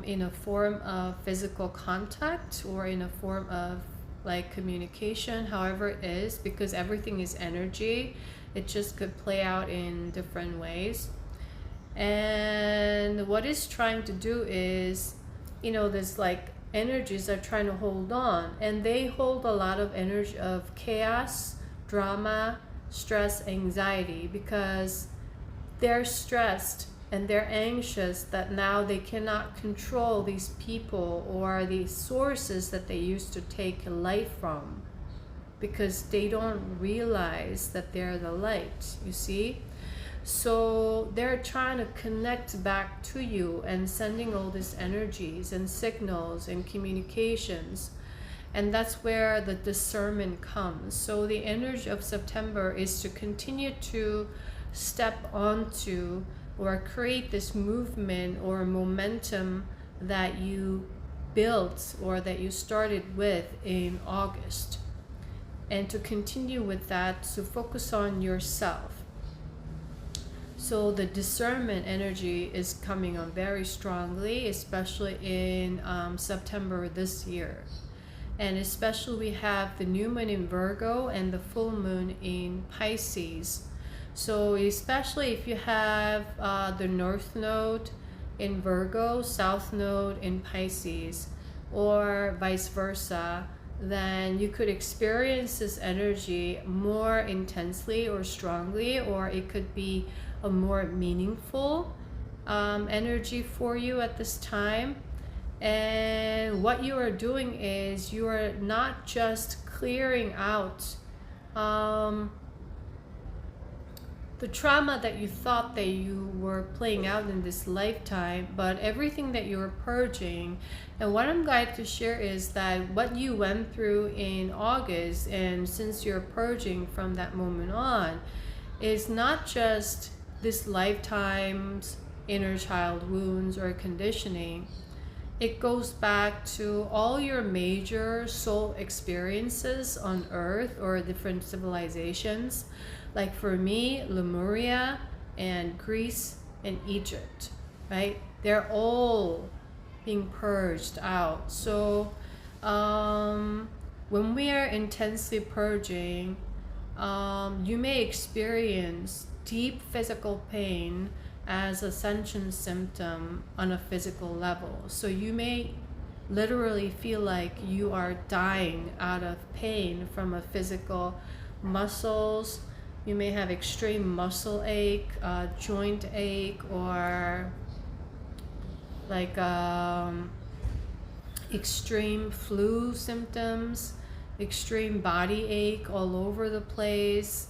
in a form of physical contact, or in a form of like communication, however it is, because everything is energy. It just could play out in different ways. And what it's trying to do is, there's like energies are trying to hold on, and they hold a lot of energy of chaos, drama, stress, anxiety, because they're stressed and they're anxious that now they cannot control these people or these sources that they used to take light from, because they don't realize that they're the light, you see? So they're trying to connect back to you and sending all these energies and signals and communications. And that's where the discernment comes. So the energy of September is to continue to step onto or create this movement or momentum that you built or that you started with in August. And to continue with that, to focus on yourself. So the discernment energy is coming on very strongly, especially in September this year. And especially we have the new moon in Virgo and the full moon in Pisces. So especially if you have the North Node in Virgo, South Node in Pisces, or vice versa, then you could experience this energy more intensely or strongly, or it could be a more meaningful energy for you at this time. And what you are doing is you are not just clearing out the trauma that you thought that you were playing out in this lifetime, but everything that you were purging. And what I'm going to share is that what you went through in August, and since you're purging from that moment on, is not just this lifetime's inner child wounds or conditioning. It goes back to all your major soul experiences on Earth or different civilizations. Like for me, Lemuria and Greece and Egypt, right? They're all being purged out. So when we are intensely purging, you may experience deep physical pain as ascension symptom on a physical level. So you may literally feel like you are dying out of pain from a physical muscles. You may have extreme muscle ache, joint ache, or like extreme flu symptoms, extreme body ache all over the place.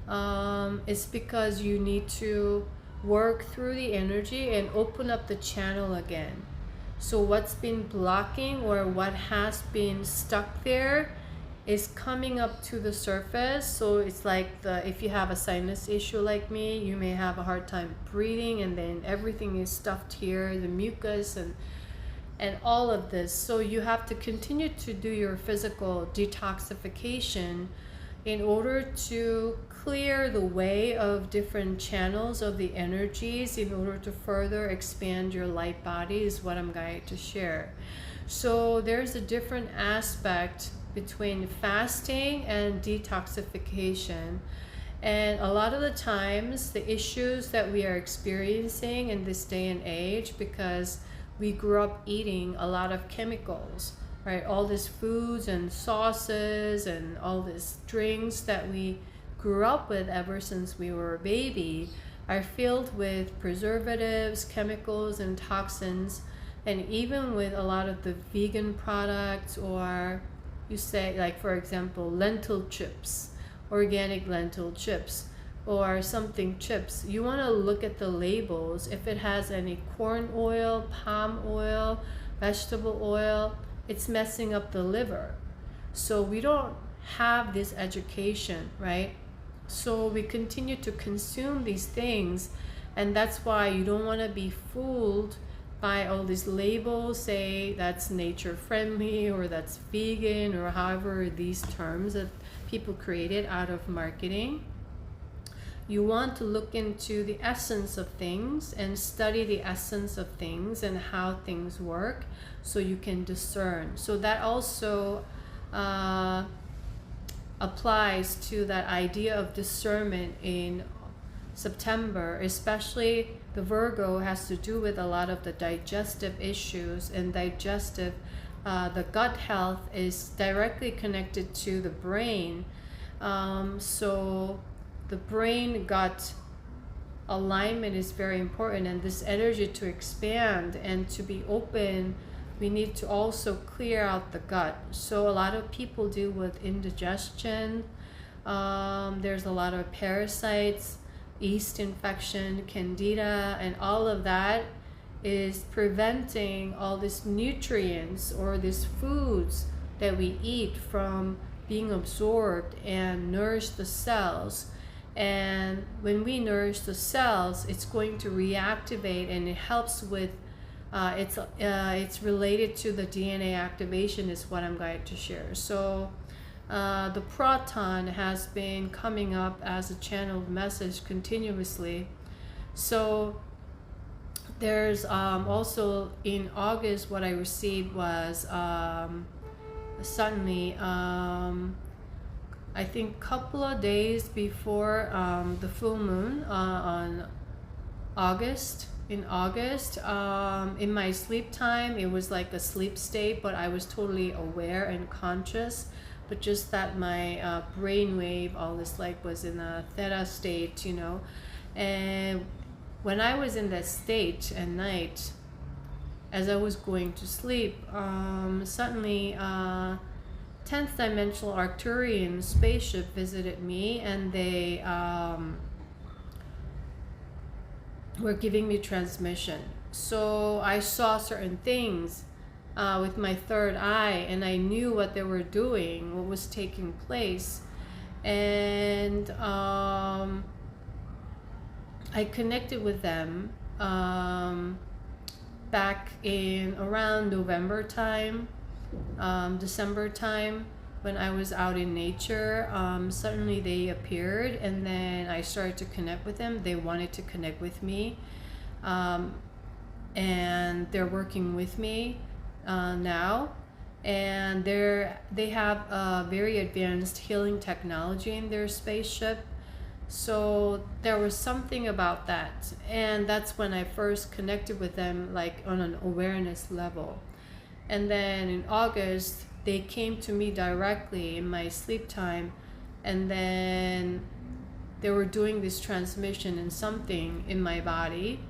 It's because you need to work through the energy and open up the channel again. So what's been blocking or what has been stuck there is coming up to the surface. So it's like if you have a sinus issue like me, you may have a hard time breathing, and then everything is stuffed here, the mucus and all of this. So you have to continue to do your physical detoxification in order to clear the way of different channels of the energies in order to further expand your light body is what I'm going to share. So there's a different aspect between fasting and detoxification. And a lot of the times the issues that we are experiencing in this day and age, because we grew up eating a lot of chemicals, right? All these foods and sauces and all these drinks that we grew up with ever since we were a baby are filled with preservatives, chemicals, and toxins. And even with a lot of the vegan products, or you say, like for example, lentil chips, organic lentil chips, or something chips, you want to look at the labels. If it has any corn oil, palm oil, vegetable oil, it's messing up the liver. So we don't have this education, right? So we continue to consume these things, and that's why you don't want to be fooled by all these labels, say that's nature friendly or that's vegan, or however these terms that people created out of marketing. You want to look into the essence of things and study the essence of things and how things work, so you can discern. So that also applies to that idea of discernment in September. Especially the Virgo has to do with a lot of the digestive issues, and digestive, the gut health is directly connected to the brain. So the brain gut alignment is very important, and this energy to expand and to be open, we need to also clear out the gut. So a lot of people deal with indigestion. There's a lot of parasites, yeast infection, candida, and all of that is preventing all these nutrients or these foods that we eat from being absorbed and nourish the cells. And when we nourish the cells, it's going to reactivate, and it helps with it's related to the DNA activation is what I'm going to share. So the proton has been coming up as a channeled message continuously. So there's also in August, what I received was suddenly, I think couple of days before the full moon on August. In August, in my sleep time, it was like a sleep state, but I was totally aware and conscious. But just that my brain wave, all this like was in a theta state, you know. And when I was in that state at night, as I was going to sleep, suddenly 10th dimensional Arcturian spaceship visited me, and they were giving me transmission. So I saw certain things with my third eye, and I knew what they were doing, what was taking place. And I connected with them back in around November time, December time, when I was out in nature. Suddenly they appeared, and then I started to connect with them. They wanted to connect with me, and they're working with me now. And they have a very advanced healing technology in their spaceship. So there was something about that, and that's when I first connected with them, like on an awareness level. And then in August, they came to me directly in my sleep time, and then they were doing this transmission and something in my body,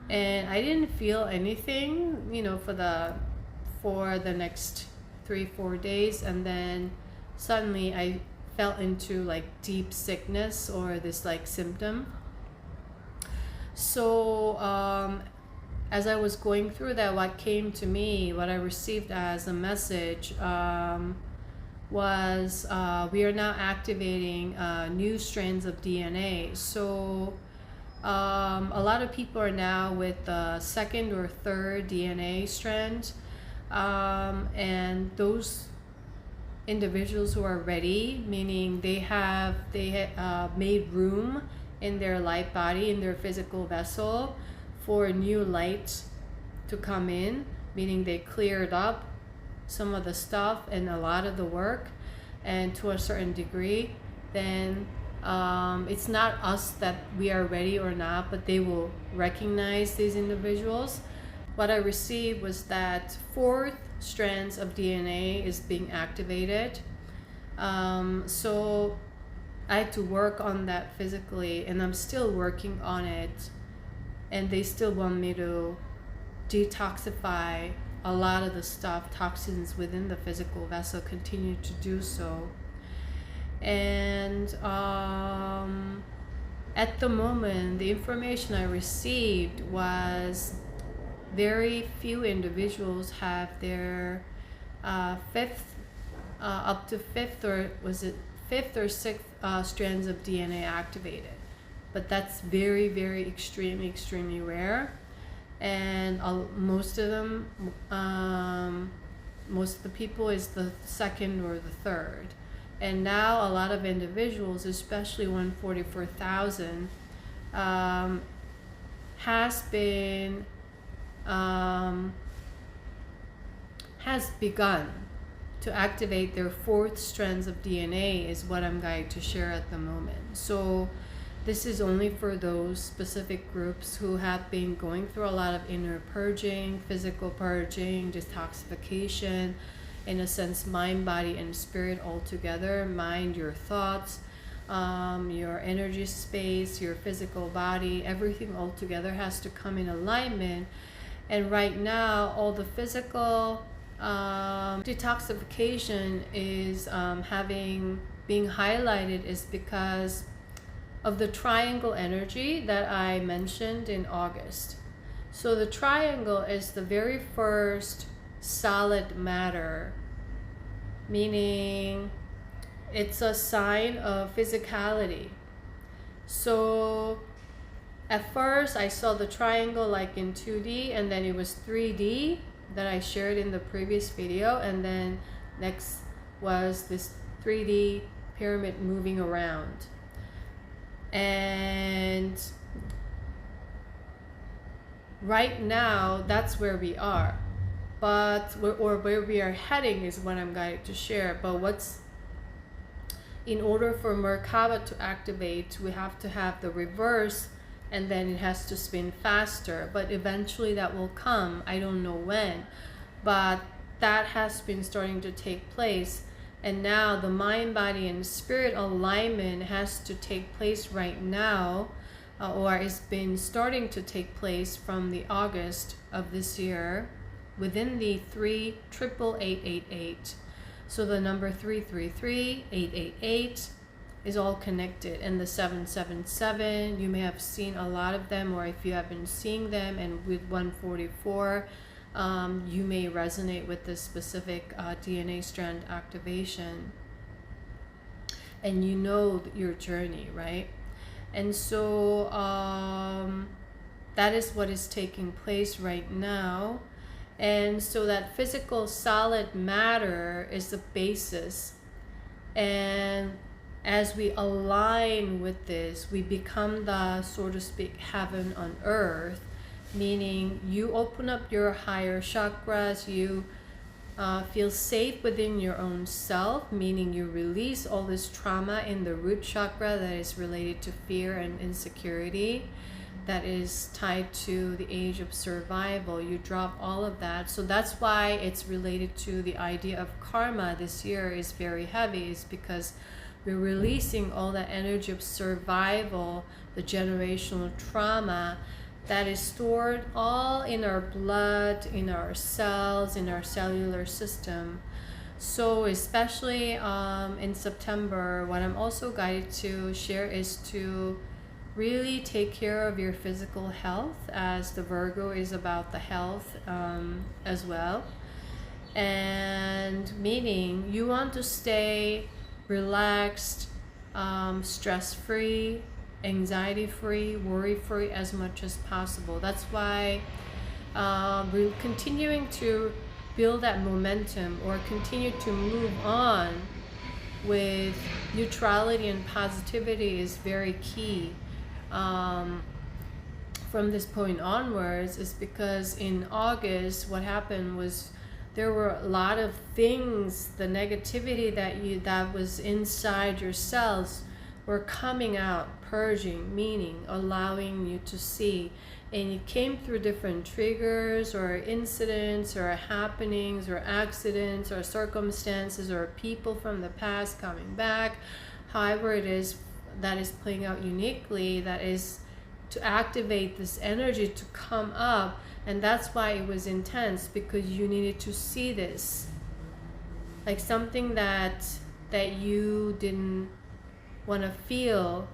and I didn't feel anything, you know, for the next 3-4 days. And then suddenly I fell into like deep sickness, or this like symptom. So as I was going through that, what came to me, what I received as a message was we are now activating new strands of DNA. So a lot of people are now with the second or third DNA strand, and those individuals who are ready, meaning they have made room in their light body, in their physical vessel, for new light to come in, meaning they cleared up some of the stuff and a lot of the work, and to a certain degree, then it's not us that we are ready or not, but they will recognize these individuals. What I received was that fourth strands of DNA is being activated. So I had to work on that physically, and I'm still working on it. And they still want me to detoxify a lot of the stuff, toxins within the physical vessel, continue to do so. And at the moment, the information I received was very few individuals have their fifth, up to fifth, or was it fifth or sixth strands of DNA activated. But that's very, very extremely rare. And most of them, most of the people is the second or the third. And now a lot of individuals, especially 144,000, has begun to activate their fourth strands of DNA, is what I'm going to share at the moment. So this is only for those specific groups who have been going through a lot of inner purging, physical purging, detoxification, in a sense, mind, body, and spirit all together. Mind, your thoughts, your energy space, your physical body, everything all together has to come in alignment. And right now, all the physical detoxification is being highlighted is because of the triangle energy that I mentioned in August. So the triangle is the very first solid matter, meaning it's a sign of physicality. So at first I saw the triangle like in 2D, and then it was 3D that I shared in the previous video, and then next was this 3D pyramid moving around. And right now that's where we are, but where we are heading is what I'm going to share. But what's in order for Merkaba to activate, we have to have the reverse, and then it has to spin faster. But eventually that will come. I don't know when, but that has been starting to take place. And now the mind, body, and spirit alignment has to take place right now, or it's been starting to take place from the August of this year, within the 38888. So the number 333, 888 is all connected. And the 777, you may have seen a lot of them, or if you have been seeing them, and with 144, you may resonate with this specific DNA strand activation. And you know your journey, right? And so that is what is taking place right now. And so that physical solid matter is the basis. And as we align with this, we become the, so to speak, heaven on earth, meaning you open up your higher chakras, you feel safe within your own self, meaning you release all this trauma in the root chakra that is related to fear and insecurity, that is tied to the age of survival. You drop all of that. So that's why it's related to the idea of karma this year is very heavy, is because we're releasing all that energy of survival, the generational trauma that is stored all in our blood, in our cells, in our cellular system. So especially in September, what I'm also guided to share is to really take care of your physical health, as the Virgo is about the health as well. And meaning you want to stay relaxed, stress-free, anxiety-free, worry-free as much as possible. That's why we're continuing to build that momentum, or continue to move on with neutrality and positivity is very key. From this point onwards, is because in August what happened was there were a lot of things, the negativity that was inside your cells were coming out, purging, meaning allowing you to see. And it came through different triggers or incidents or happenings or accidents or circumstances or people from the past coming back. However it is that is playing out uniquely, that is to activate this energy to come up. And that's why it was intense, because you needed to see this, like something that you didn't want to feel,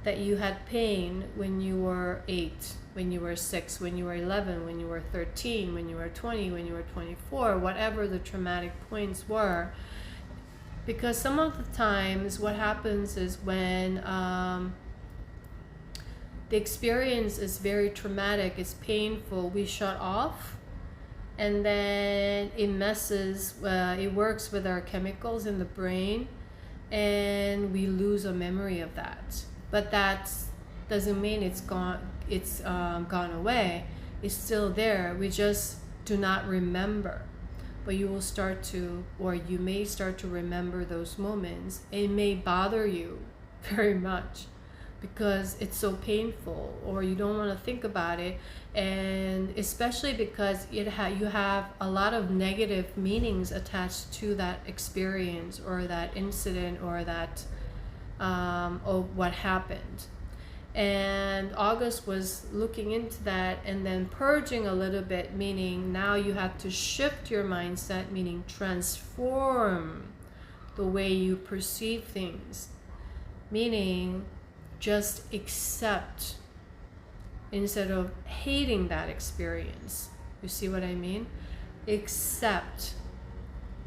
that you had pain when you were 8, when you were 6, when you were 11, when you were 13, when you were 20, when you were 24, whatever the traumatic points were. Because some of the times what happens is when the experience is very traumatic, it's painful, we shut off, and then it messes, it works with our chemicals in the brain, and we lose a memory of that. But that doesn't mean it's gone away. It's still there. We just do not remember. But you will start to, or you may start to remember those moments. It may bother you very much because it's so painful, or you don't want to think about it, and especially because you have a lot of negative meanings attached to that experience or that incident or that or what happened. And August was looking into that and then purging a little bit, meaning now you have to shift your mindset, meaning transform the way you perceive things, meaning just accept instead of hating that experience. You see what I mean? Accept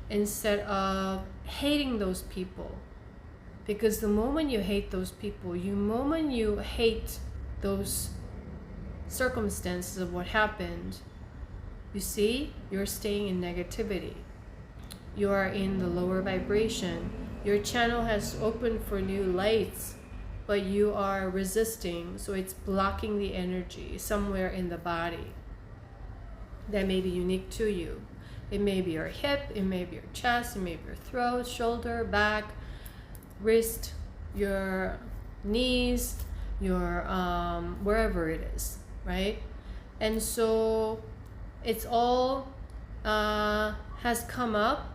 instead of hating those people, Because the moment you hate those people, moment you hate those circumstances of what happened, you see, you're staying in negativity. You are in the lower vibration. Your channel has opened for new lights, but you are resisting, so it's blocking the energy somewhere in the body that may be unique to you. It may be your hip, it may be your chest, it may be your throat, shoulder, back, wrist, your knees, your wherever it is, right? And so it's all has come up,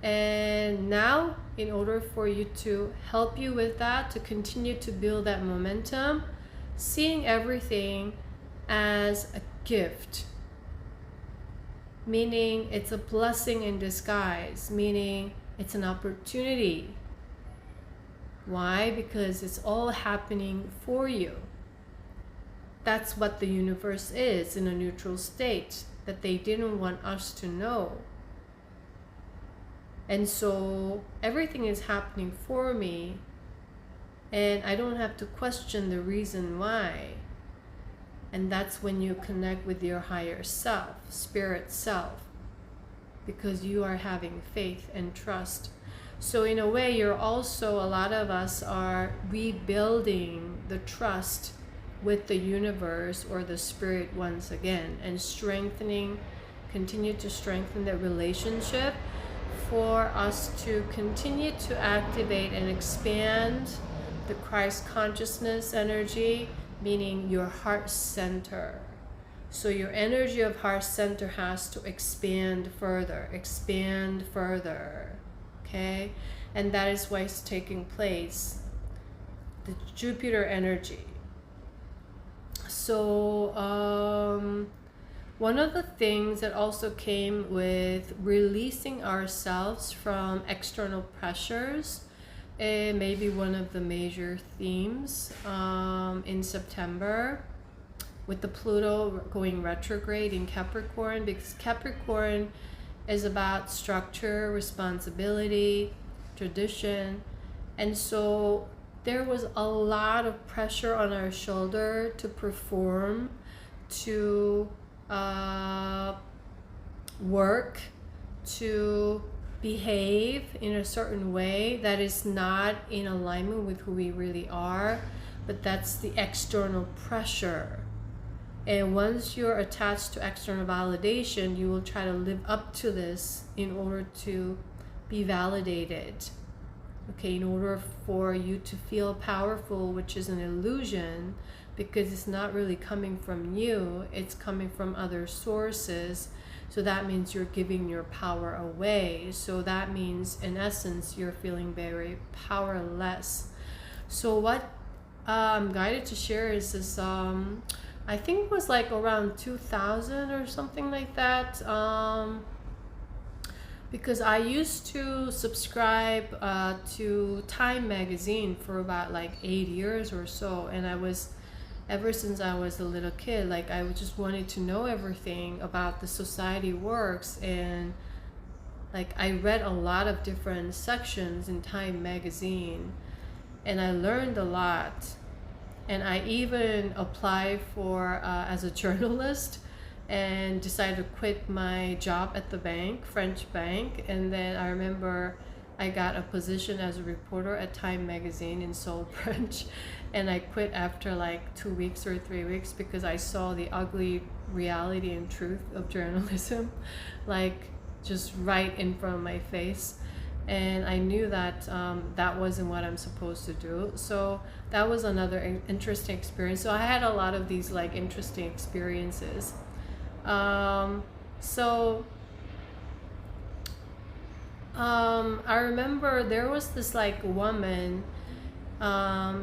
and now in order for you to help you with that, to continue to build that momentum, seeing everything as a gift, meaning it's a blessing in disguise, meaning it's an opportunity. Why? Because it's all happening for you. That's what the universe is, in a neutral state that they didn't want us to know. And so everything is happening for me, and I don't have to question the reason why. And that's when you connect with your higher self, spirit self, because you are having faith and trust. So in a way, you're also, a lot of us are rebuilding the trust with the universe or the spirit once again, and continue to strengthen that relationship for us to continue to activate and expand the Christ consciousness energy, meaning your heart center. So your energy of heart center has to expand further, okay? And that is why it's taking place, the Jupiter energy. So one of the things that also came with releasing ourselves from external pressures, it may be one of the major themes in September, with the Pluto going retrograde in Capricorn, because Capricorn is about structure, responsibility, tradition. And so there was a lot of pressure on our shoulder to perform, to work, to behave in a certain way that is not in alignment with who we really are, but that's the external pressure. And once you're attached to external validation, you will try to live up to this in order to be validated. Okay, in order for you to feel powerful, which is an illusion, because it's not really coming from you, it's coming from other sources. So that means you're giving your power away. So that means, in essence, you're feeling very powerless. So what I'm guided to share is this, I think it was like around 2000 or something like that, because I used to subscribe to Time magazine for about like 8 years or so, and ever since I was a little kid, like I just wanted to know everything about the society works, and like I read a lot of different sections in Time magazine, and I learned a lot. And I even applied for as a journalist, and decided to quit my job at the bank, French bank. And then I remember I got a position as a reporter at Time magazine in Seoul, French. And I quit after like 2 weeks or 3 weeks because I saw the ugly reality and truth of journalism, like just right in front of my face. And I knew that that wasn't what I'm supposed to do. So that was another interesting experience. So I had a lot of these like interesting experiences. I remember there was this like woman,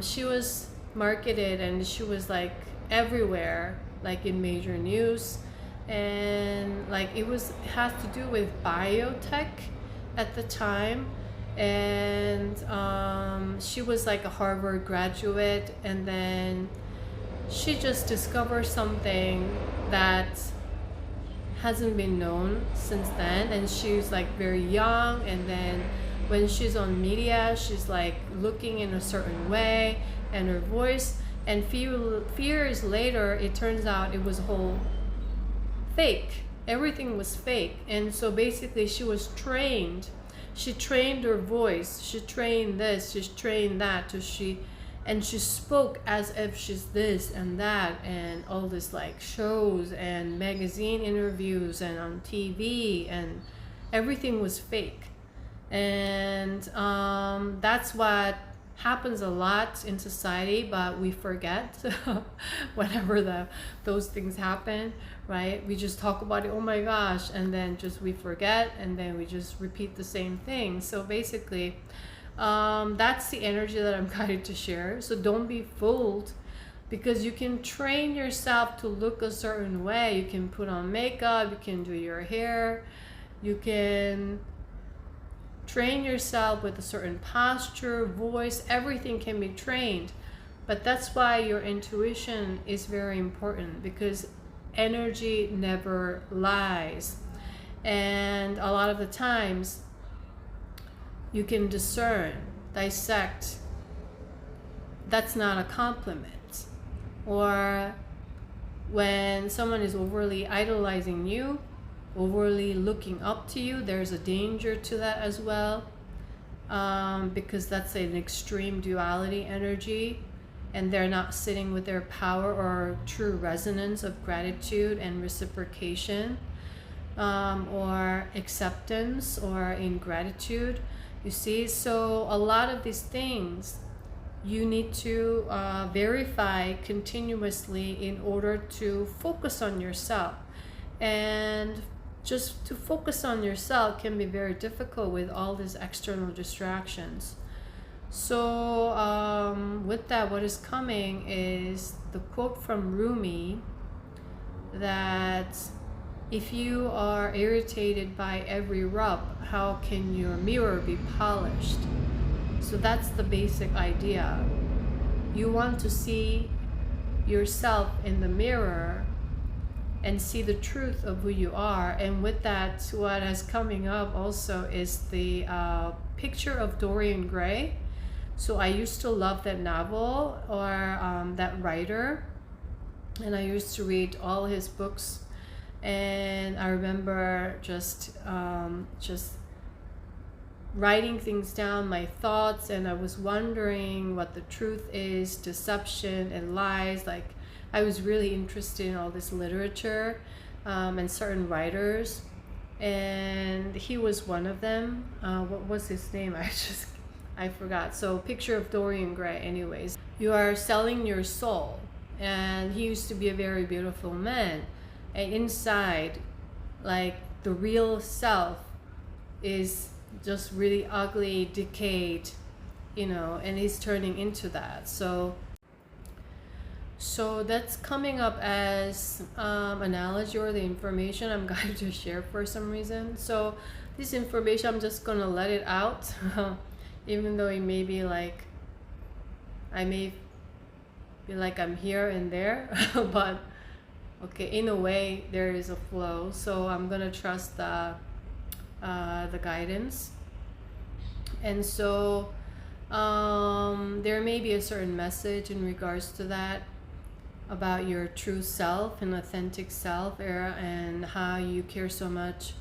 she was marketed and she was like everywhere, like in major news, and like it has to do with biotech at the time. And she was like a Harvard graduate, and then she just discovered something that hasn't been known since then, and she was like very young, and then when she's on media, she's like looking in a certain way, and her voice. And few years later, it turns out it was whole fake. Everything was fake. And so basically she was trained. She trained her voice. She trained this. She trained that. And she spoke as if she's this and that, and all this like shows and magazine interviews and on TV, and everything was fake. And that's what happens a lot in society, but we forget whenever those things happen, right? We just talk about it, oh my gosh, and then just we forget, and then we just repeat the same thing. So basically, that's the energy that I'm guided to share. So don't be fooled, because you can train yourself to look a certain way. You can put on makeup, you can do your hair, you can train yourself with a certain posture, voice, everything can be trained. But that's why your intuition is very important, because energy never lies. And a lot of the times you can discern, dissect, that's not a compliment. Or when someone is overly idolizing you, overly looking up to you, there's a danger to that as well, because that's an extreme duality energy, and they're not sitting with their power or true resonance of gratitude and reciprocation, or acceptance or ingratitude, you see. So a lot of these things you need to verify continuously in order to focus on yourself. And just to focus on yourself can be very difficult with all these external distractions. So with that, what is coming is the quote from Rumi, that if you are irritated by every rub, how can your mirror be polished? So that's the basic idea. You want to see yourself in the mirror and see the truth of who you are. And with that, what is coming up also is the picture of Dorian Gray. So I used to love that novel, or that writer, and I used to read all his books. And I remember just writing things down, my thoughts, and I was wondering what the truth is, deception and lies. Like, I was really interested in all this literature and certain writers, and he was one of them. What was his name? I forgot. So picture of Dorian Gray. Anyways, you are selling your soul, and he used to be a very beautiful man, and inside, like, the real self is just really ugly, decayed, and he's turning into that. So that's coming up as analogy, or the information I'm going to share for some reason. So this information, I'm just gonna let it out, even though it may be like, I may be like I'm here and there, but okay, in a way there is a flow. So I'm gonna trust the guidance. And so there may be a certain message in regards to that, about your true self and authentic self, and how you care so much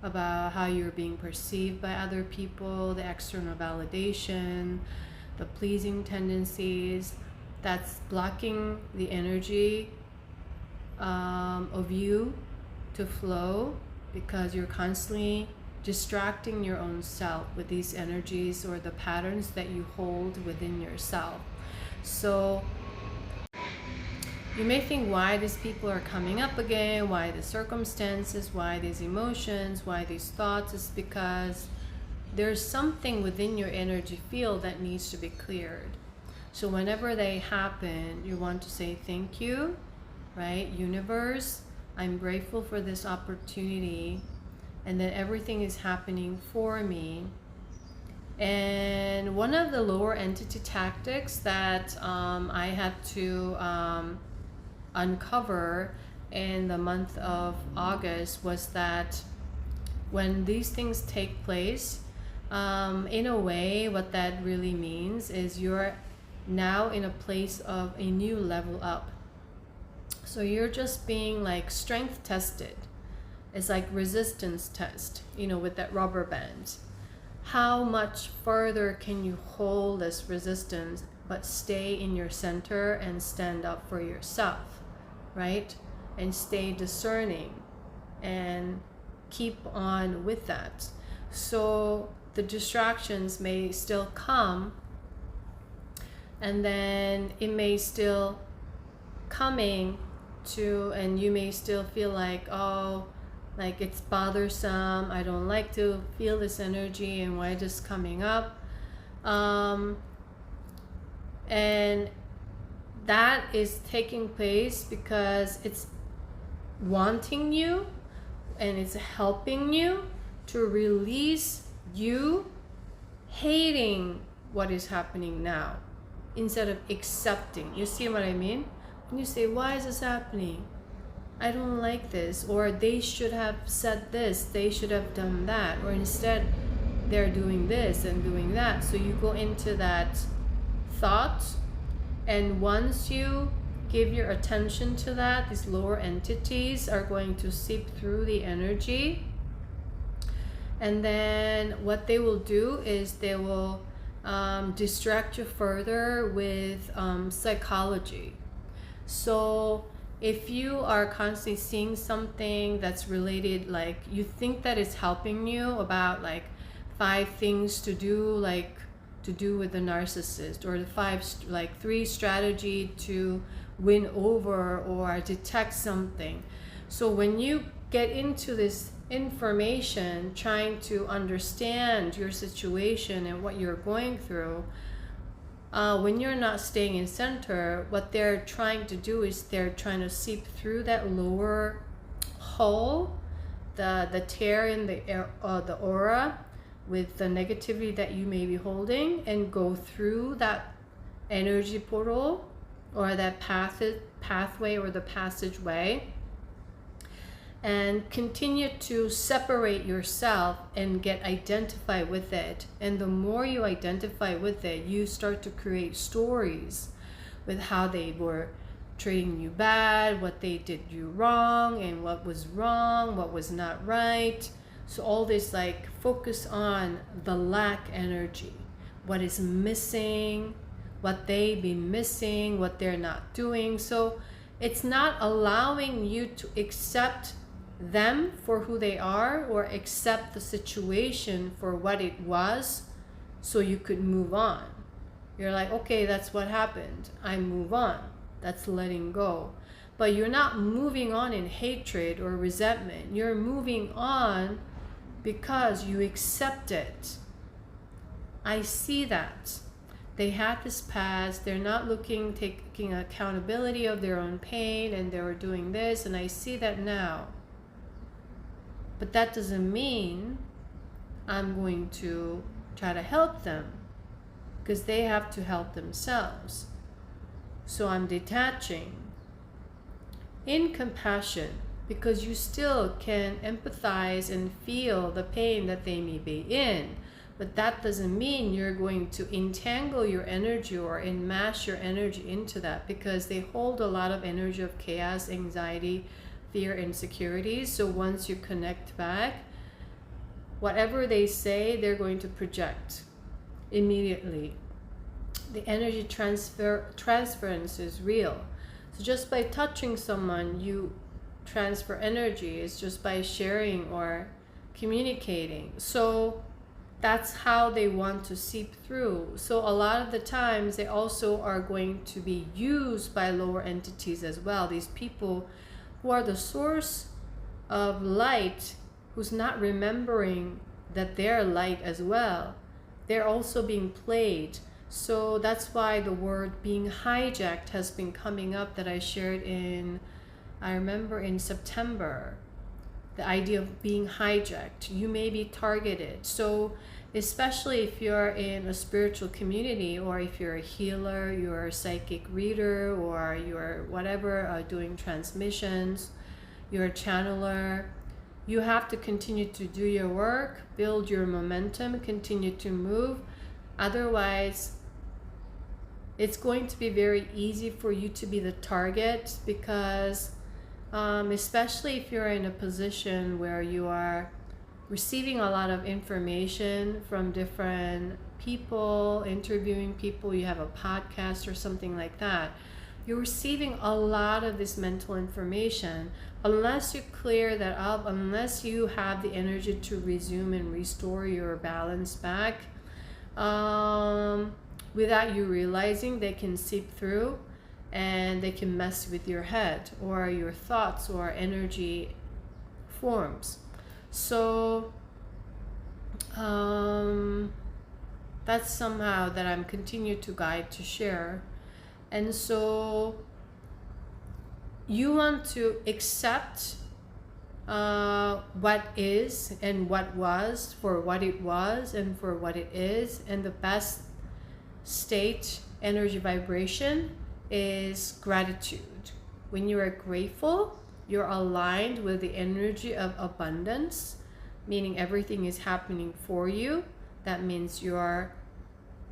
about how you're being perceived by other people, the external validation, the pleasing tendencies, that's blocking the energy of you to flow, because you're constantly distracting your own self with these energies or the patterns that you hold within yourself. So you may think, why these people are coming up again, why the circumstances, why these emotions, why these thoughts. Is because there's something within your energy field that needs to be cleared. So whenever they happen, you want to say thank you, right? Universe, I'm grateful for this opportunity, and that everything is happening for me. And one of the lower entity tactics that I had to uncover in the month of August was that when these things take place, In a way, what that really means is you're now in a place of a new level up. So you're just being like strength tested. It's like resistance test, with that rubber band. How much further can you hold this resistance but stay in your center and stand up for yourself, right? And stay discerning and keep on with that. So the distractions may still come, and then it may still coming to, and you may still feel like, oh, like it's bothersome, I don't like to feel this energy, and why is this coming up? And that is taking place because it's wanting you and it's helping you to release you hating what is happening now instead of accepting. You see what I mean? When you say, why is this happening? I don't like this, or they should have said this, they should have done that, or instead they're doing this and doing that. So you go into that thought, and once you give your attention to that, these lower entities are going to seep through the energy, and then what they will do is they will distract you further with psychology. So if you are constantly seeing something that's related, like you think that it's helping you about like 5 things to do, like to do with the narcissist, or the 3 strategy to win over or detect something. So when you get into this information, trying to understand your situation and what you're going through, when you're not staying in center, what they're trying to do is they're trying to seep through that lower hole, the tear in the aura with the negativity that you may be holding, and go through that energy portal or that pathway or the passageway, and continue to separate yourself and get identified with it. And the more you identify with it, you start to create stories with how they were treating you bad, what they did you wrong, and what was wrong, what was not right. So all this, like, focus on the lack energy, what is missing, what they be missing, what they're not doing. So it's not allowing you to accept them for who they are, or accept the situation for what it was, so you could move on. You're like, okay, that's what happened, I move on. That's letting go. But you're not moving on in hatred or resentment. You're moving on because you accept it. I see that they had this past, they're not taking accountability of their own pain, and they were doing this, and I see that now. But that doesn't mean I'm going to try to help them, because they have to help themselves. So I'm detaching in compassion, because you still can empathize and feel the pain that they may be in. But that doesn't mean you're going to entangle your energy or enmash your energy into that, because they hold a lot of energy of chaos, anxiety, fear, insecurities. So once you connect back, whatever they say, they're going to project immediately. The energy transference is real. So just by touching someone, you transfer energy. It's just by sharing or communicating. So that's how they want to seep through. So a lot of the times they also are going to be used by lower entities as well. These people who are the source of light, who's not remembering that they're light as well, they're also being played. So that's why the word being hijacked has been coming up, that I shared I remember in September, the idea of being hijacked. You may be targeted. So especially if you're in a spiritual community, or if you're a healer, you're a psychic reader, or you're whatever, doing transmissions, you're a channeler, You have to continue to do your work, build your momentum, continue to move. Otherwise, it's going to be very easy for you to be the target, because especially if you're in a position where you are receiving a lot of information from different people, interviewing people, you have a podcast or something like that, you're receiving a lot of this mental information. Unless you clear that up, unless you have the energy to resume and restore your balance back, without you realizing, they can seep through and they can mess with your head or your thoughts or energy forms. So that's somehow that I'm continue to guide to share. And so you want to accept what is and what was for what it was and for what it is. And the best state, energy vibration, is gratitude. When you are grateful, you're aligned with the energy of abundance, meaning everything is happening for you. That means you are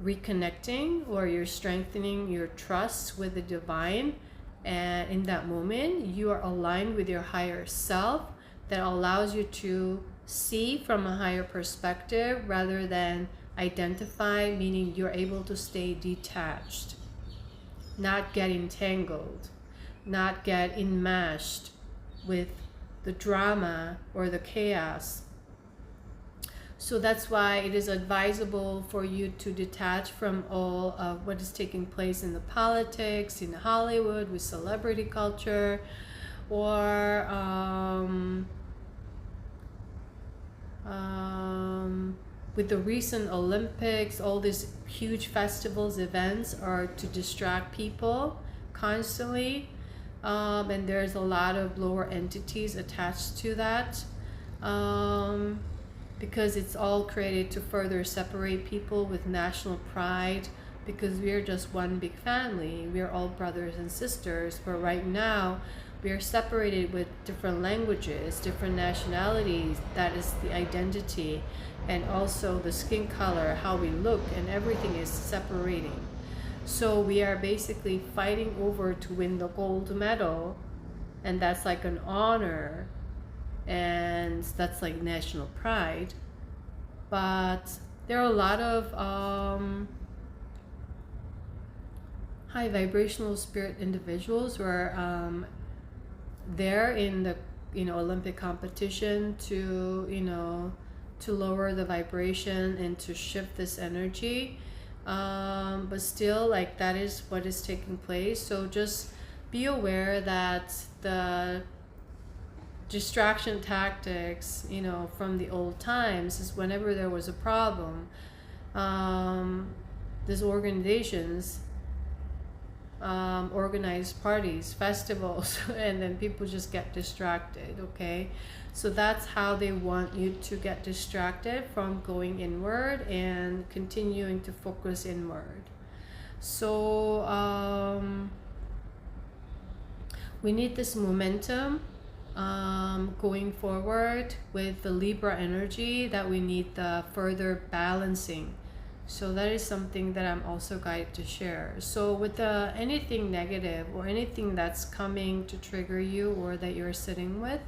reconnecting or you're strengthening your trust with the divine. And in that moment, you are aligned with your higher self that allows you to see from a higher perspective rather than identify, meaning you're able to stay detached, not get entangled, not get enmeshed with the drama or the chaos. So that's why it is advisable for you to detach from all of what is taking place in the politics, in Hollywood, with celebrity culture, or with the recent Olympics. All these huge festivals, events are to distract people constantly, and there's a lot of lower entities attached to that. Because it's all created to further separate people with national pride, because we're just one big family. We're all brothers and sisters, but right now we are separated with different languages, different nationalities. That is the identity, and also the skin color, how we look, and everything is separating. So we are basically fighting over to win the gold medal, and that's like an honor, and that's like national pride. But there are a lot of high vibrational spirit individuals who are there in the Olympic competition to to lower the vibration and to shift this energy, but still, like, that is what is taking place. So just be aware that the distraction tactics, from the old times, is whenever there was a problem, these organizations organize parties, festivals, and then people just get distracted. Okay, so that's how they want you to get distracted from going inward and continuing to focus inward. So we need this momentum going forward with the Libra energy, that we need the further balancing. So that is something that I'm also guided to share. So with anything negative or anything that's coming to trigger you or that you're sitting with,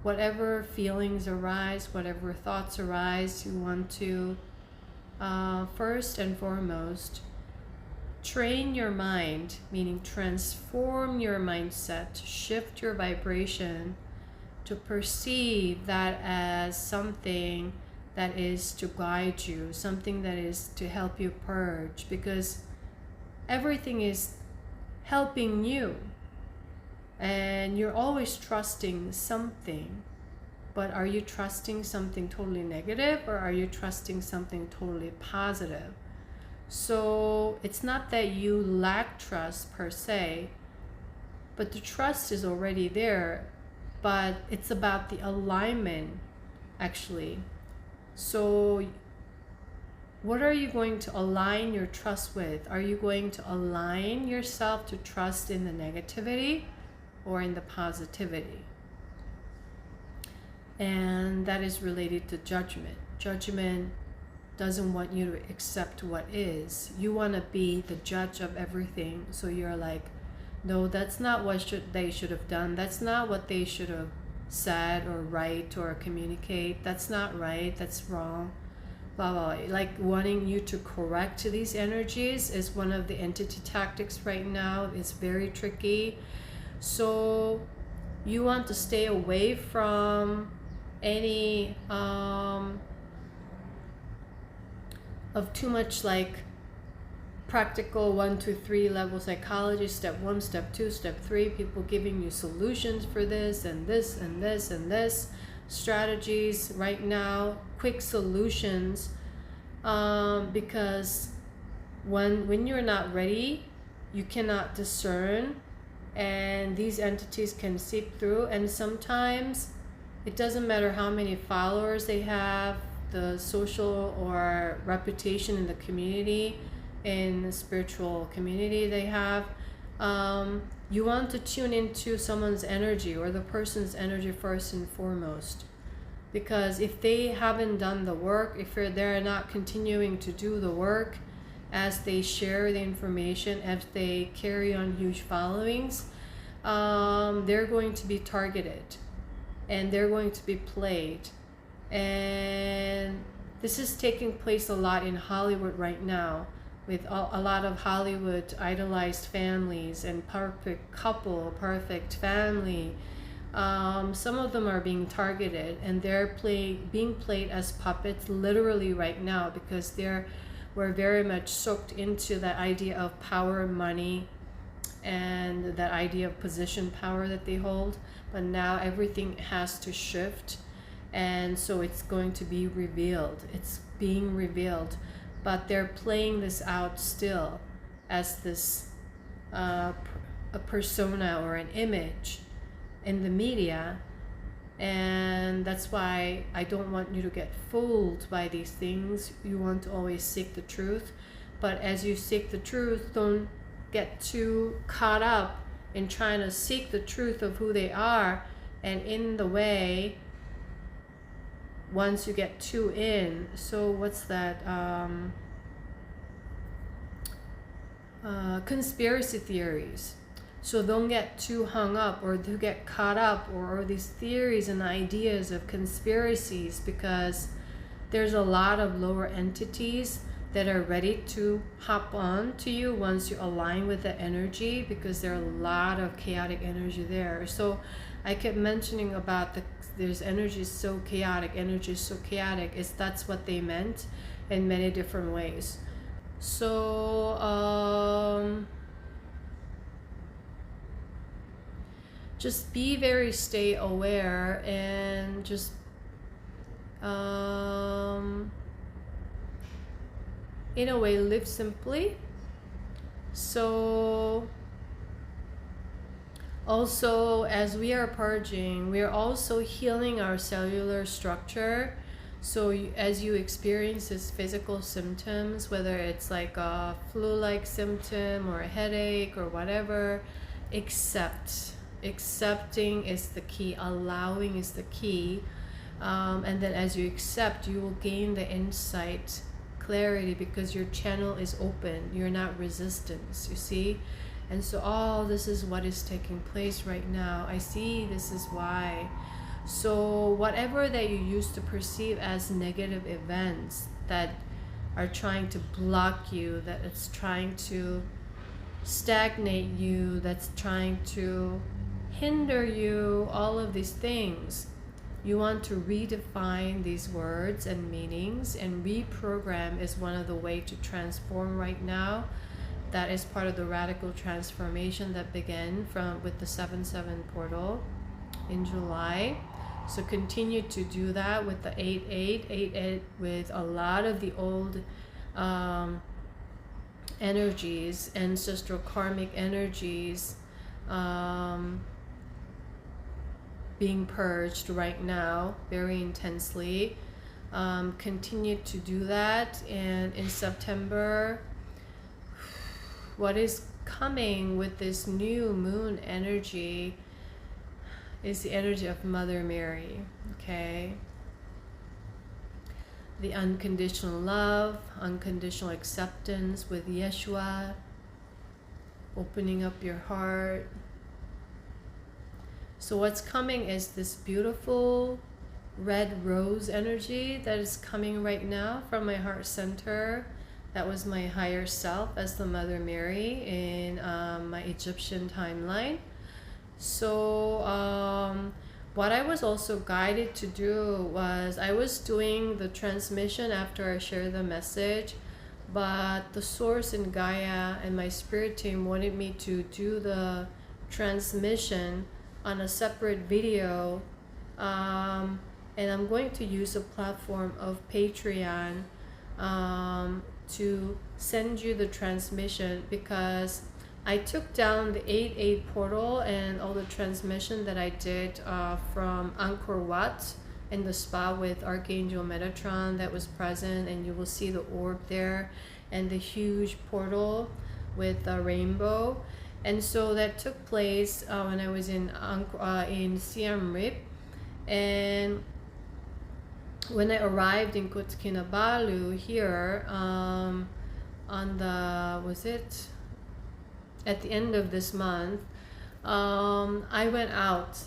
whatever feelings arise, whatever thoughts arise, you want to first and foremost train your mind, meaning transform your mindset, shift your vibration to perceive that as something that is to guide you, something that is to help you purge, because everything is helping you and you're always trusting something. But are you trusting something totally negative, or are you trusting something totally positive? So it's not that you lack trust per se, but the trust is already there, but it's about the alignment, actually. So what are you going to align your trust with? Are you going to align yourself to trust in the negativity or in the positivity? And that is related to judgment. Judgment doesn't want you to accept what is. You want to be the judge of everything. So you're like, no, that's not what they should have done. That's not what they should have said or write or communicate. That's not right. That's wrong. Blah, blah, blah. Like wanting you to correct these energies is one of the entity tactics right now. It's very tricky. So you want to stay away from any of too much like practical 1, 2, 3 level psychology, step 1, step 2, step 3, people giving you solutions for this and this and this and this, strategies right now, quick solutions, because when you're not ready, you cannot discern, and these entities can seep through. And sometimes it doesn't matter how many followers they have, the social or reputation in the community, in the spiritual community they have. You want to tune into someone's energy or the person's energy first and foremost. Because if they haven't done the work, if they're not continuing to do the work as they share the information, as they carry on huge followings, they're going to be targeted and they're going to be played. And this is taking place a lot in Hollywood right now, with a lot of Hollywood idolized families and perfect couple, perfect family. Some of them are being targeted and they're being played as puppets literally right now, because we're very much soaked into that idea of power, money, and that idea of position power that they hold. But now everything has to shift, and so it's going to be revealed. It's being revealed, but they're playing this out still as this a persona or an image in the media. And that's why I don't want you to get fooled by these things. You want to always seek the truth, but as you seek the truth, don't get too caught up in trying to seek the truth of who they are, and in the way, once you get too in, so what's that, conspiracy theories. So don't get too hung up or to get caught up or these theories and ideas of conspiracies, because there's a lot of lower entities that are ready to hop on to you once you align with the energy, because there are a lot of chaotic energy there. So I kept mentioning about there's energy so chaotic, that's what they meant in many different ways. So just be very stay aware, and just in a way live simply. So also, as we are purging, we are also healing our cellular structure. So as you experience these physical symptoms, whether it's like a flu-like symptom or a headache or whatever, accepting is the key, allowing is the key. And then as you accept, you will gain the insight, clarity, because your channel is open. You're not resistance, you see. And so this is what is taking place right now. I see, this is why. So whatever that you used to perceive as negative events that are trying to block you, that it's trying to stagnate you, that's trying to hinder you, all of these things, you want to redefine these words and meanings, and reprogram is one of the ways to transform right now. That is part of the radical transformation that began with the 7/7 portal in July. So continue to do that with the 8/8, with a lot of the old energies, ancestral karmic energies, being purged right now very intensely. Continue to do that. And in September, what is coming with this new moon energy, is the energy of Mother Mary, okay? The unconditional love, unconditional acceptance with Yeshua, opening up your heart. So what's coming is this beautiful red rose energy that is coming right now from my heart center. That was my higher self as the Mother Mary in my Egyptian timeline. So what I was also guided to do was, I was doing the transmission after I shared the message, but the source in Gaia and my spirit team wanted me to do the transmission on a separate video, and I'm going to use a platform of Patreon to send you the transmission, because I took down the 8-8 portal and all the transmission that I did from Angkor Wat in the spa with Archangel Metatron that was present, and you will see the orb there and the huge portal with the rainbow. And so that took place when I was in Siem Reap, and when I arrived in Kota Kinabalu here on the, at the end of this month, I went out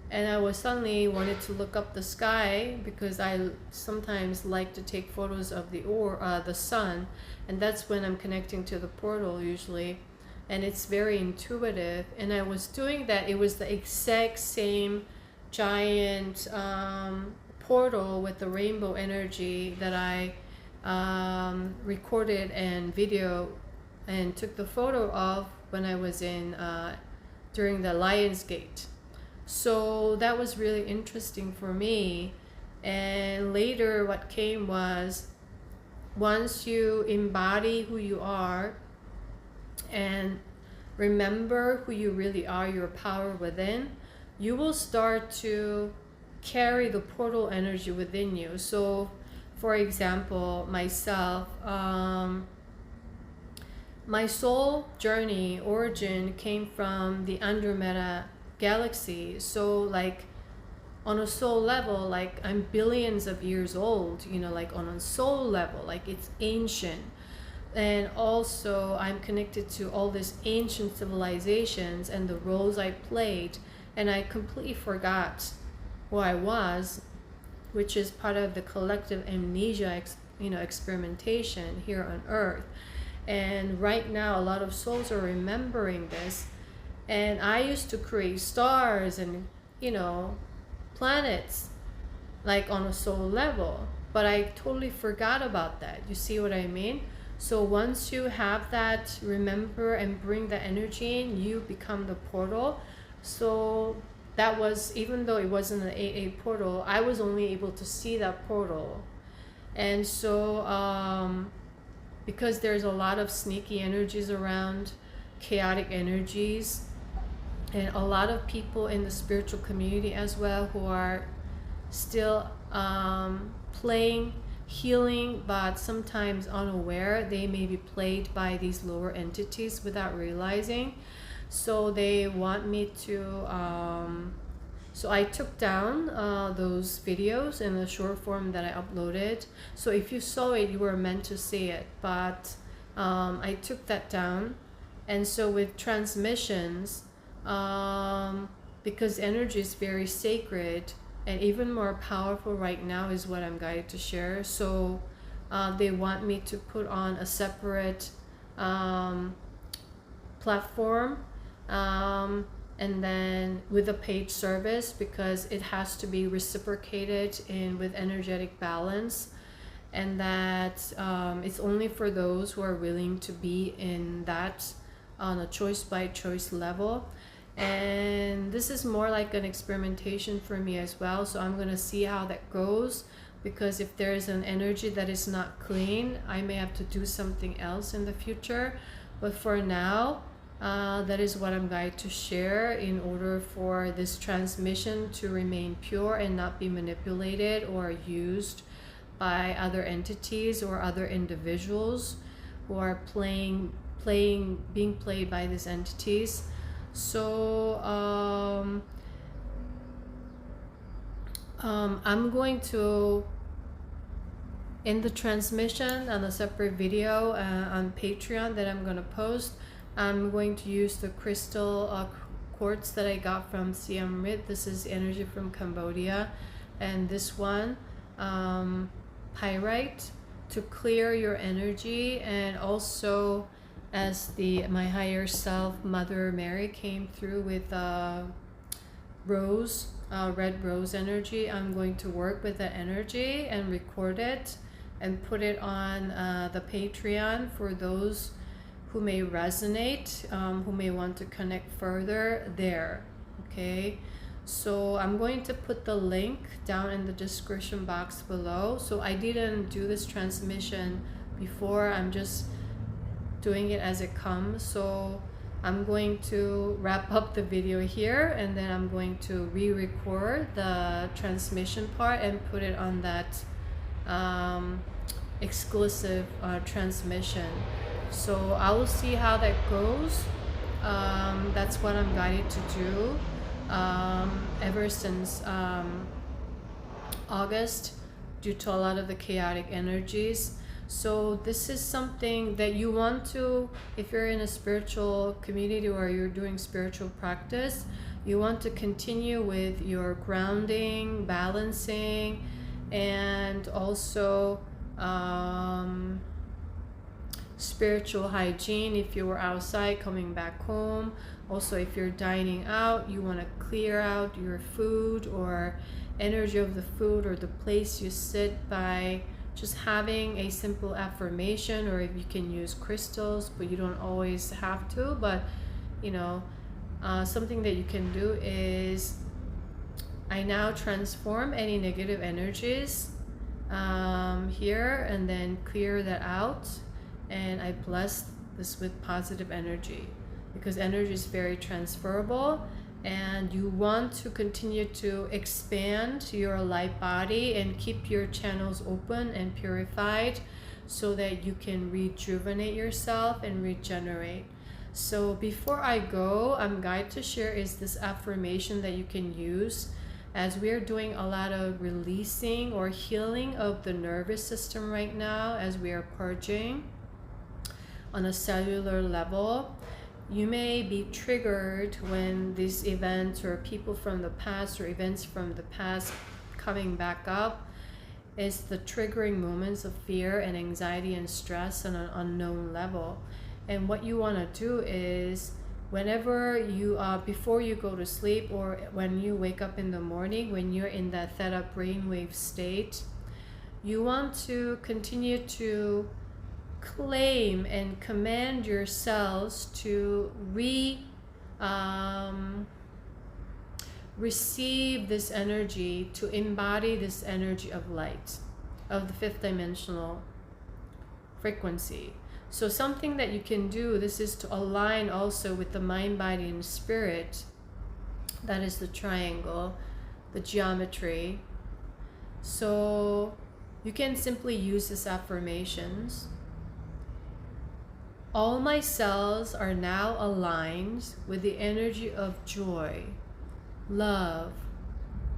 and I was suddenly wanted to look up the sky, because I sometimes like to take photos of the sun, and that's when I'm connecting to the portal usually, and it's very intuitive. And I was doing that. It was the exact same giant portal with the rainbow energy that I recorded and video and took the photo of when I was in during the Lion's Gate. So that was really interesting for me. And later what came was, once you embody who you are and remember who you really are, your power within, you will start to carry the portal energy within you. So for example, myself, my soul journey origin came from the Andromeda galaxy. So like on a soul level, like I'm billions of years old, you know, like on a soul level, like it's ancient. And also I'm connected to all these ancient civilizations and the roles I played, and I completely forgot who I was, which is part of the collective amnesia experimentation here on earth. And right now a lot of souls are remembering this, and I used to create stars and planets like on a soul level, but I totally forgot about that. You see what I mean? So once you have that, remember and bring the energy in, you become the portal. So that was, even though it wasn't an 8-8 portal, I was only able to see that portal. And so because there's a lot of sneaky energies around, chaotic energies, and a lot of people in the spiritual community as well who are still playing healing, but sometimes unaware. They may be played by these lower entities without realizing. So they want me to so I took down those videos in the short form that I uploaded. So if you saw it, you were meant to see it, but I took that down. And so with transmissions, because energy is very sacred and even more powerful right now is what I'm guided to share. So they want me to put on a separate platform, and then with a paid service, because it has to be reciprocated in with energetic balance, and that it's only for those who are willing to be in that on a choice by choice level. And this is more like an experimentation for me as well, so I'm gonna see how that goes, because if there's an energy that is not clean, I may have to do something else in the future. But for now, that is what I'm going to share in order for this transmission to remain pure and not be manipulated or used by other entities or other individuals who are being played by these entities. So I'm going to, in the transmission on a separate video on Patreon that I'm going to post, I'm going to use the crystal quartz that I got from Siem Reap. This is energy from Cambodia, and this one, pyrite, to clear your energy. And also, as my higher self, Mother Mary, came through with rose, red rose energy, I'm going to work with that energy and record it and put it on the Patreon for those who may resonate, who may want to connect further there. Okay, so I'm going to put the link down in the description box below. So I didn't do this transmission before, I'm just doing it as it comes. So I'm going to wrap up the video here, and then I'm going to re-record the transmission part and put it on that exclusive transmission. So I will see how that goes. That's what I'm guided to do ever since August, due to a lot of the chaotic energies. So this is something that you want to, if you're in a spiritual community or you're doing spiritual practice, you want to continue with your grounding, balancing, and also spiritual hygiene if you were outside coming back home. Also, if you're dining out, you want to clear out your food or energy of the food or the place you sit by just having a simple affirmation, or if you can use crystals, but you don't always have to. But you know, something that you can do is, I now transform any negative energies here, and then clear that out, and I bless this with positive energy, because energy is very transferable, and you want to continue to expand your light body and keep your channels open and purified so that you can rejuvenate yourself and regenerate. So before I go, I'm guided to share is this affirmation that you can use as we are doing a lot of releasing or healing of the nervous system right now, as we are purging on a cellular level. You may be triggered when these events or people from the past or events from the past coming back up. Is the triggering moments of fear and anxiety and stress on an unknown level. And what you want to do is, whenever you before you go to sleep, or when you wake up in the morning, when you're in that theta brainwave state, you want to continue to claim and command your cells to receive this energy, to embody this energy of light, of the fifth dimensional frequency. So something that you can do, this is to align also with the mind, body, and spirit. That is the triangle, the geometry. So you can simply use these affirmations. All my cells are now aligned with the energy of joy, love,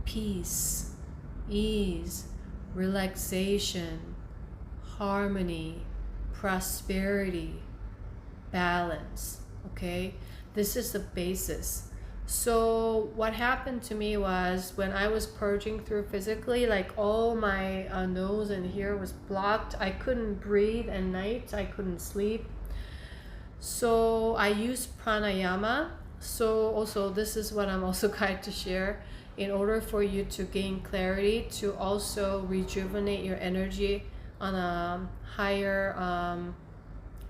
peace, ease, relaxation, harmony, prosperity, balance. Okay, this is the basis. So what happened to me was, when I was purging through physically, like all my nose and here was blocked. I couldn't breathe at night. I couldn't sleep. So I used pranayama. So also, this is what I'm also guided to share. In order for you to gain clarity, to also rejuvenate your energy on a higher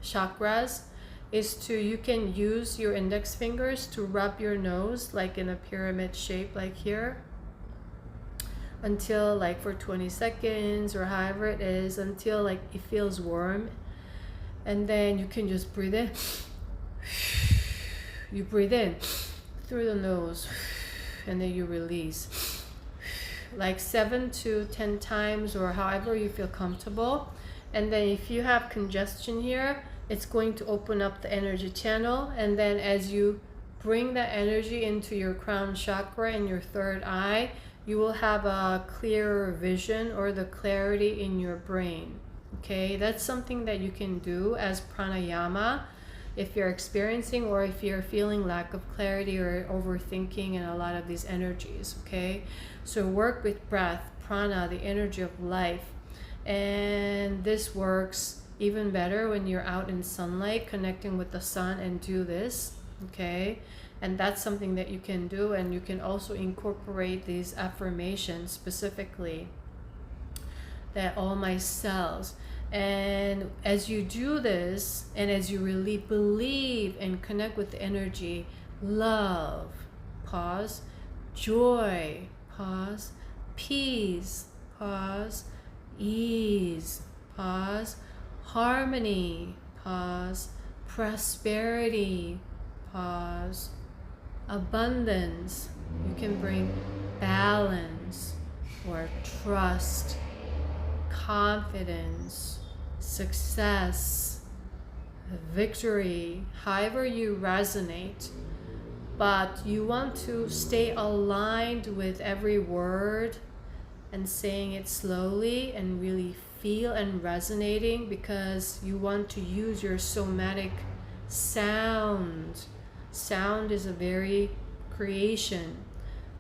chakras, is to, you can use your index fingers to rub your nose like in a pyramid shape, like here, until like for 20 seconds or however it is, until like it feels warm. And then you can just breathe in. You breathe in through the nose, and then you release like 7 to 10 times, or however you feel comfortable. And then if you have congestion here, it's going to open up the energy channel, and then as you bring that energy into your crown chakra and your third eye, you will have a clearer vision or the clarity in your brain. Okay, that's something that you can do as pranayama if you're experiencing or if you're feeling lack of clarity or overthinking and a lot of these energies. Okay, so work with breath, prana, the energy of life. And this works even better when you're out in sunlight, connecting with the sun, and do this. Okay, and that's something that you can do, and you can also incorporate these affirmations specifically, that all my cells. And as you do this, and as you really believe and connect with the energy, love, pause, joy, pause, peace, pause, ease, pause, harmony, pause, prosperity, pause, abundance. You can bring balance or trust, confidence, success, victory, however you resonate. But you want to stay aligned with every word and saying it slowly and really feel and resonating, because you want to use your somatic sound. Sound is a very creation.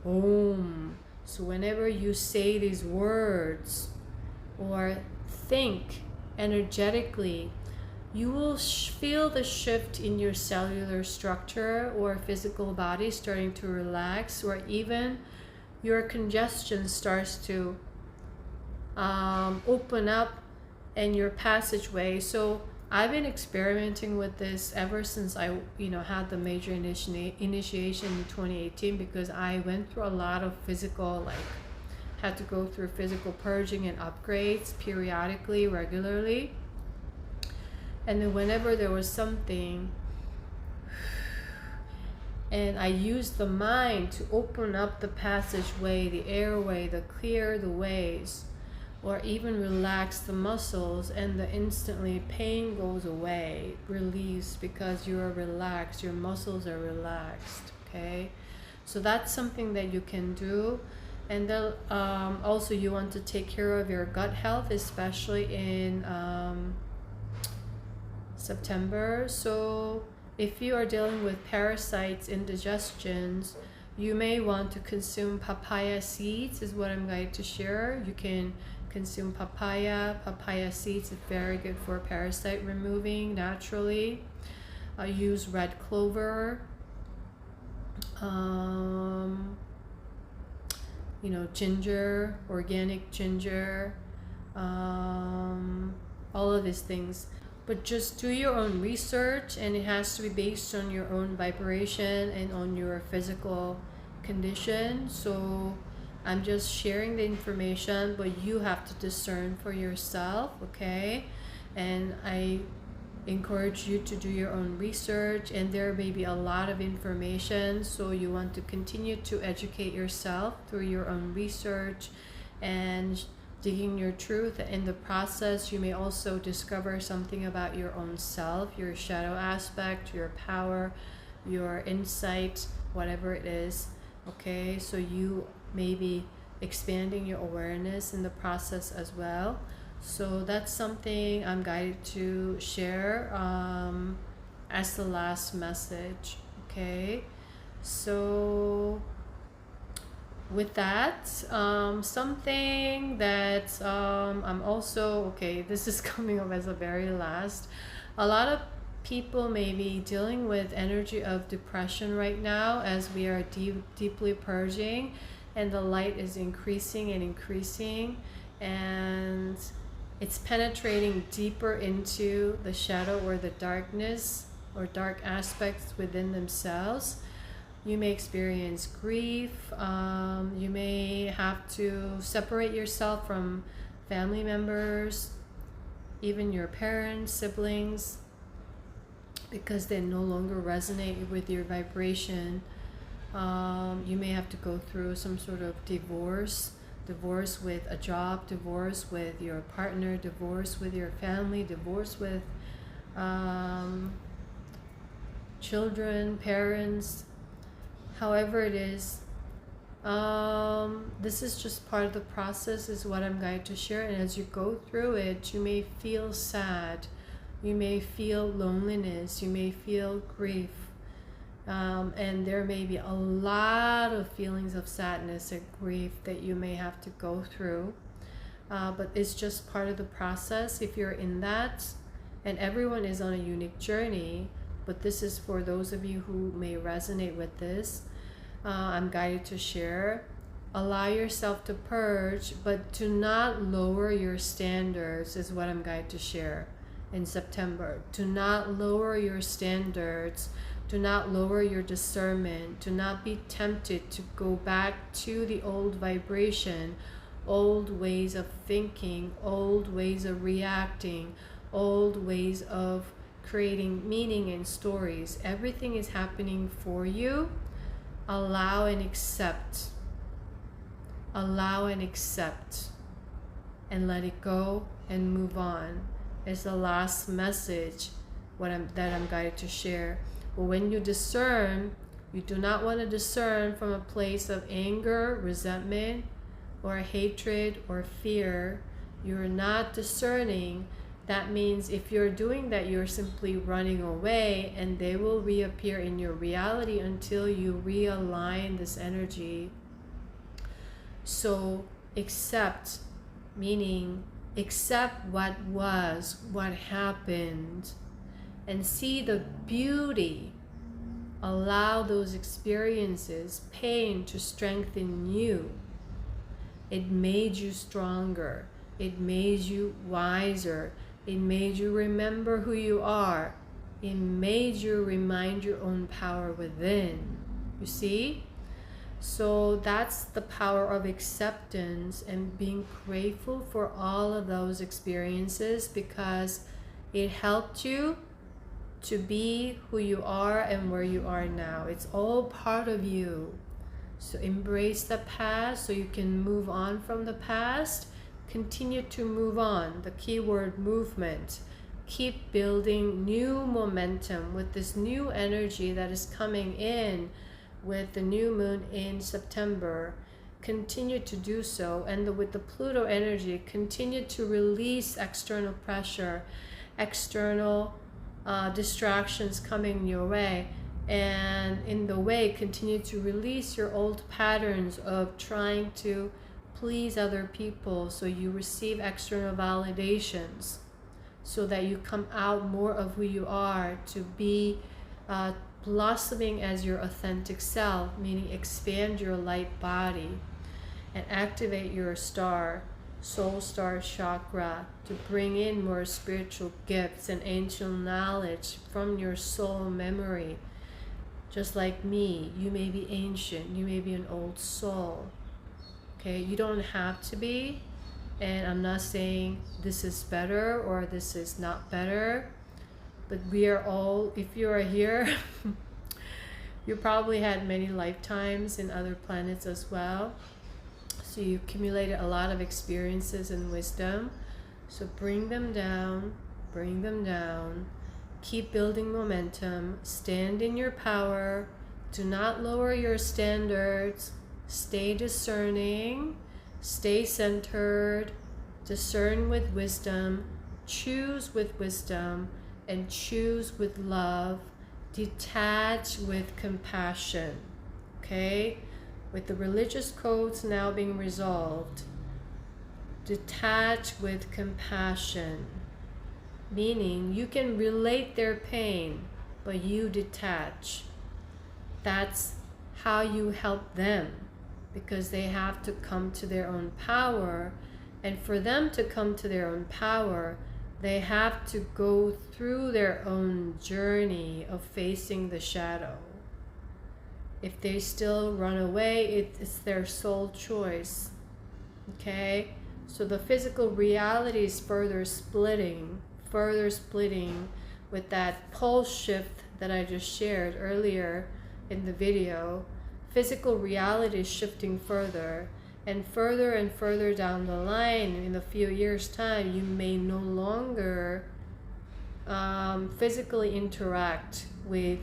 Om. So whenever you say these words or think energetically, you will feel the shift in your cellular structure or physical body starting to relax, or even your congestion starts to open up in your passageway. So I've been experimenting with this ever since I had the major initiation in 2018, because I went through a lot of physical, had to go through physical purging and upgrades periodically, regularly. And then whenever there was something, and I used the mind to open up the passageway, the airway, to clear the ways, or even relax the muscles, and the instantly pain goes away, release, because you are relaxed, your muscles are relaxed. Okay, so that's something that you can do. And then also you want to take care of your gut health, especially in September. So if you are dealing with parasites, indigestions, you may want to consume papaya seeds, is what I'm going to share. You can consume papaya seeds. It's very good for parasite removing naturally. Use red clover, ginger, organic ginger, all of these things. But just do your own research, and it has to be based on your own vibration and on your physical condition. So I'm just sharing the information, but you have to discern for yourself, okay? And I encourage you to do your own research, and there may be a lot of information, so you want to continue to educate yourself through your own research and digging your truth. In the process, you may also discover something about your own self, your shadow aspect, your power, your insight, whatever it is. Okay, so you may be expanding your awareness in the process as well. So that's something I'm guided to share as the last message. Okay, so with that, something that I'm also, okay, this is coming up as a very last. A lot of people may be dealing with energy of depression right now, as we are deeply purging, and the light is increasing and increasing, and it's penetrating deeper into the shadow or the darkness or dark aspects within themselves. You may experience grief. You may have to separate yourself from family members, even your parents, siblings, because they no longer resonate with your vibration. You may have to go through some sort of divorce with a job, divorce with your partner, divorce with your family, divorce with children, parents, however it is. This is just part of the process, is what I'm going to share. And as you go through it, you may feel sad, you may feel loneliness, you may feel grief, and there may be a lot of feelings of sadness and grief that you may have to go through. But it's just part of the process if you're in that. And everyone is on a unique journey, but this is for those of you who may resonate with this. I'm guided to share. Allow yourself to purge, but do not lower your standards, is what I'm guided to share in September. Do not lower your standards. Do not lower your discernment. Do not be tempted to go back to the old vibration, old ways of thinking, old ways of reacting, old ways of creating meaning in stories. Everything is happening for you. Allow and accept. Allow and accept. And let it go and move on. It's the last message that I'm guided to share. But when you discern, you do not want to discern from a place of anger, resentment, or hatred, or fear. You're not discerning. That means if you're doing that, you're simply running away, and they will reappear in your reality until you realign this energy. So accept, meaning accept what was, what happened, and see the beauty. Allow those experiences, pain, to strengthen you. It made you stronger. It made you wiser. It made you remember who you are. It made you remind your own power within. You see? So that's the power of acceptance and being grateful for all of those experiences, because it helped you to be who you are and where you are now. It's all part of you. So embrace the past so you can move on from the past. Continue to move on. The keyword movement. Keep building new momentum with this new energy that is coming in with the new moon in September. Continue to do so. And with the Pluto energy, continue to release external pressure, external distractions coming your way. And in the way, continue to release your old patterns of trying to please other people, so you receive external validations, so that you come out more of who you are, to be blossoming as your authentic self, meaning expand your light body and activate your soul star chakra, to bring in more spiritual gifts and ancient knowledge from your soul memory. Just like me, you may be ancient, you may be an old soul. Okay, you don't have to be, and I'm not saying this is better or this is not better, but we are all, if you are here, you probably had many lifetimes in other planets as well. So you accumulated a lot of experiences and wisdom. So bring them down, bring them down. Keep building momentum. Stand in your power. Do not lower your standards. Stay discerning. Stay centered. Discern with wisdom. Choose with wisdom. And choose with love. Detach with compassion. Okay? With the religious codes now being resolved, detach with compassion. Meaning you can relate their pain, but you detach. That's how you help them, because they have to come to their own power. And for them to come to their own power, they have to go through their own journey of facing the shadow. If they still run away, it's their soul choice. Okay? So the physical reality is further splitting with that pole shift that I just shared earlier in the video. Physical reality is shifting further and further down the line. In a few years' time, you may no longer physically interact with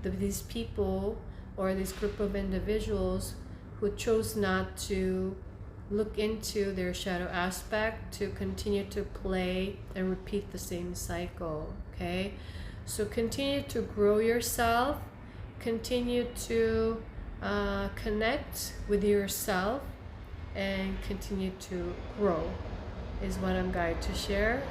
these people or this group of individuals who chose not to look into their shadow aspect, to continue to play and repeat the same cycle. Okay, so continue to grow yourself, continue to connect with yourself, and continue to grow is what I'm going to share.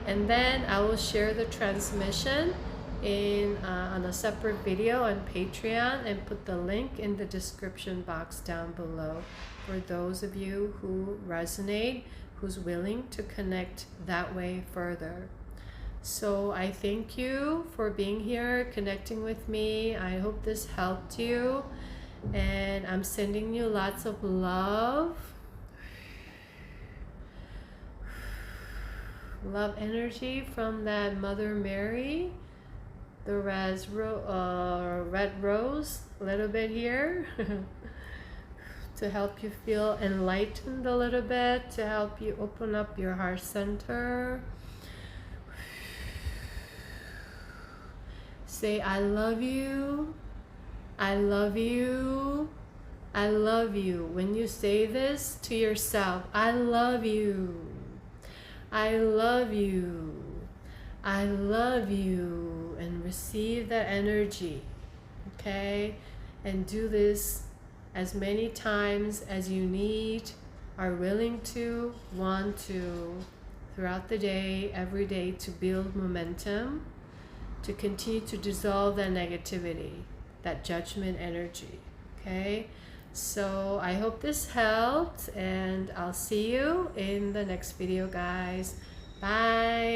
And then I will share the transmission in on a separate video on Patreon, and put the link in the description box down below for those of you who resonate, who's willing to connect that way further. So I thank you for being here, connecting with me. I hope this helped you, and I'm sending you lots of love. Love energy from that Mother Mary, the red rose, a little bit here, to help you feel enlightened a little bit, to help you open up your heart center. Say, I love you, I love you, I love you. When you say this to yourself, I love you, I love you, I love you, and receive that energy, okay? And do this as many times as you need, are willing to, want to, throughout the day, every day, to build momentum, to continue to dissolve that negativity, that judgment energy, okay? So I hope this helped, and I'll see you in the next video, guys. Bye.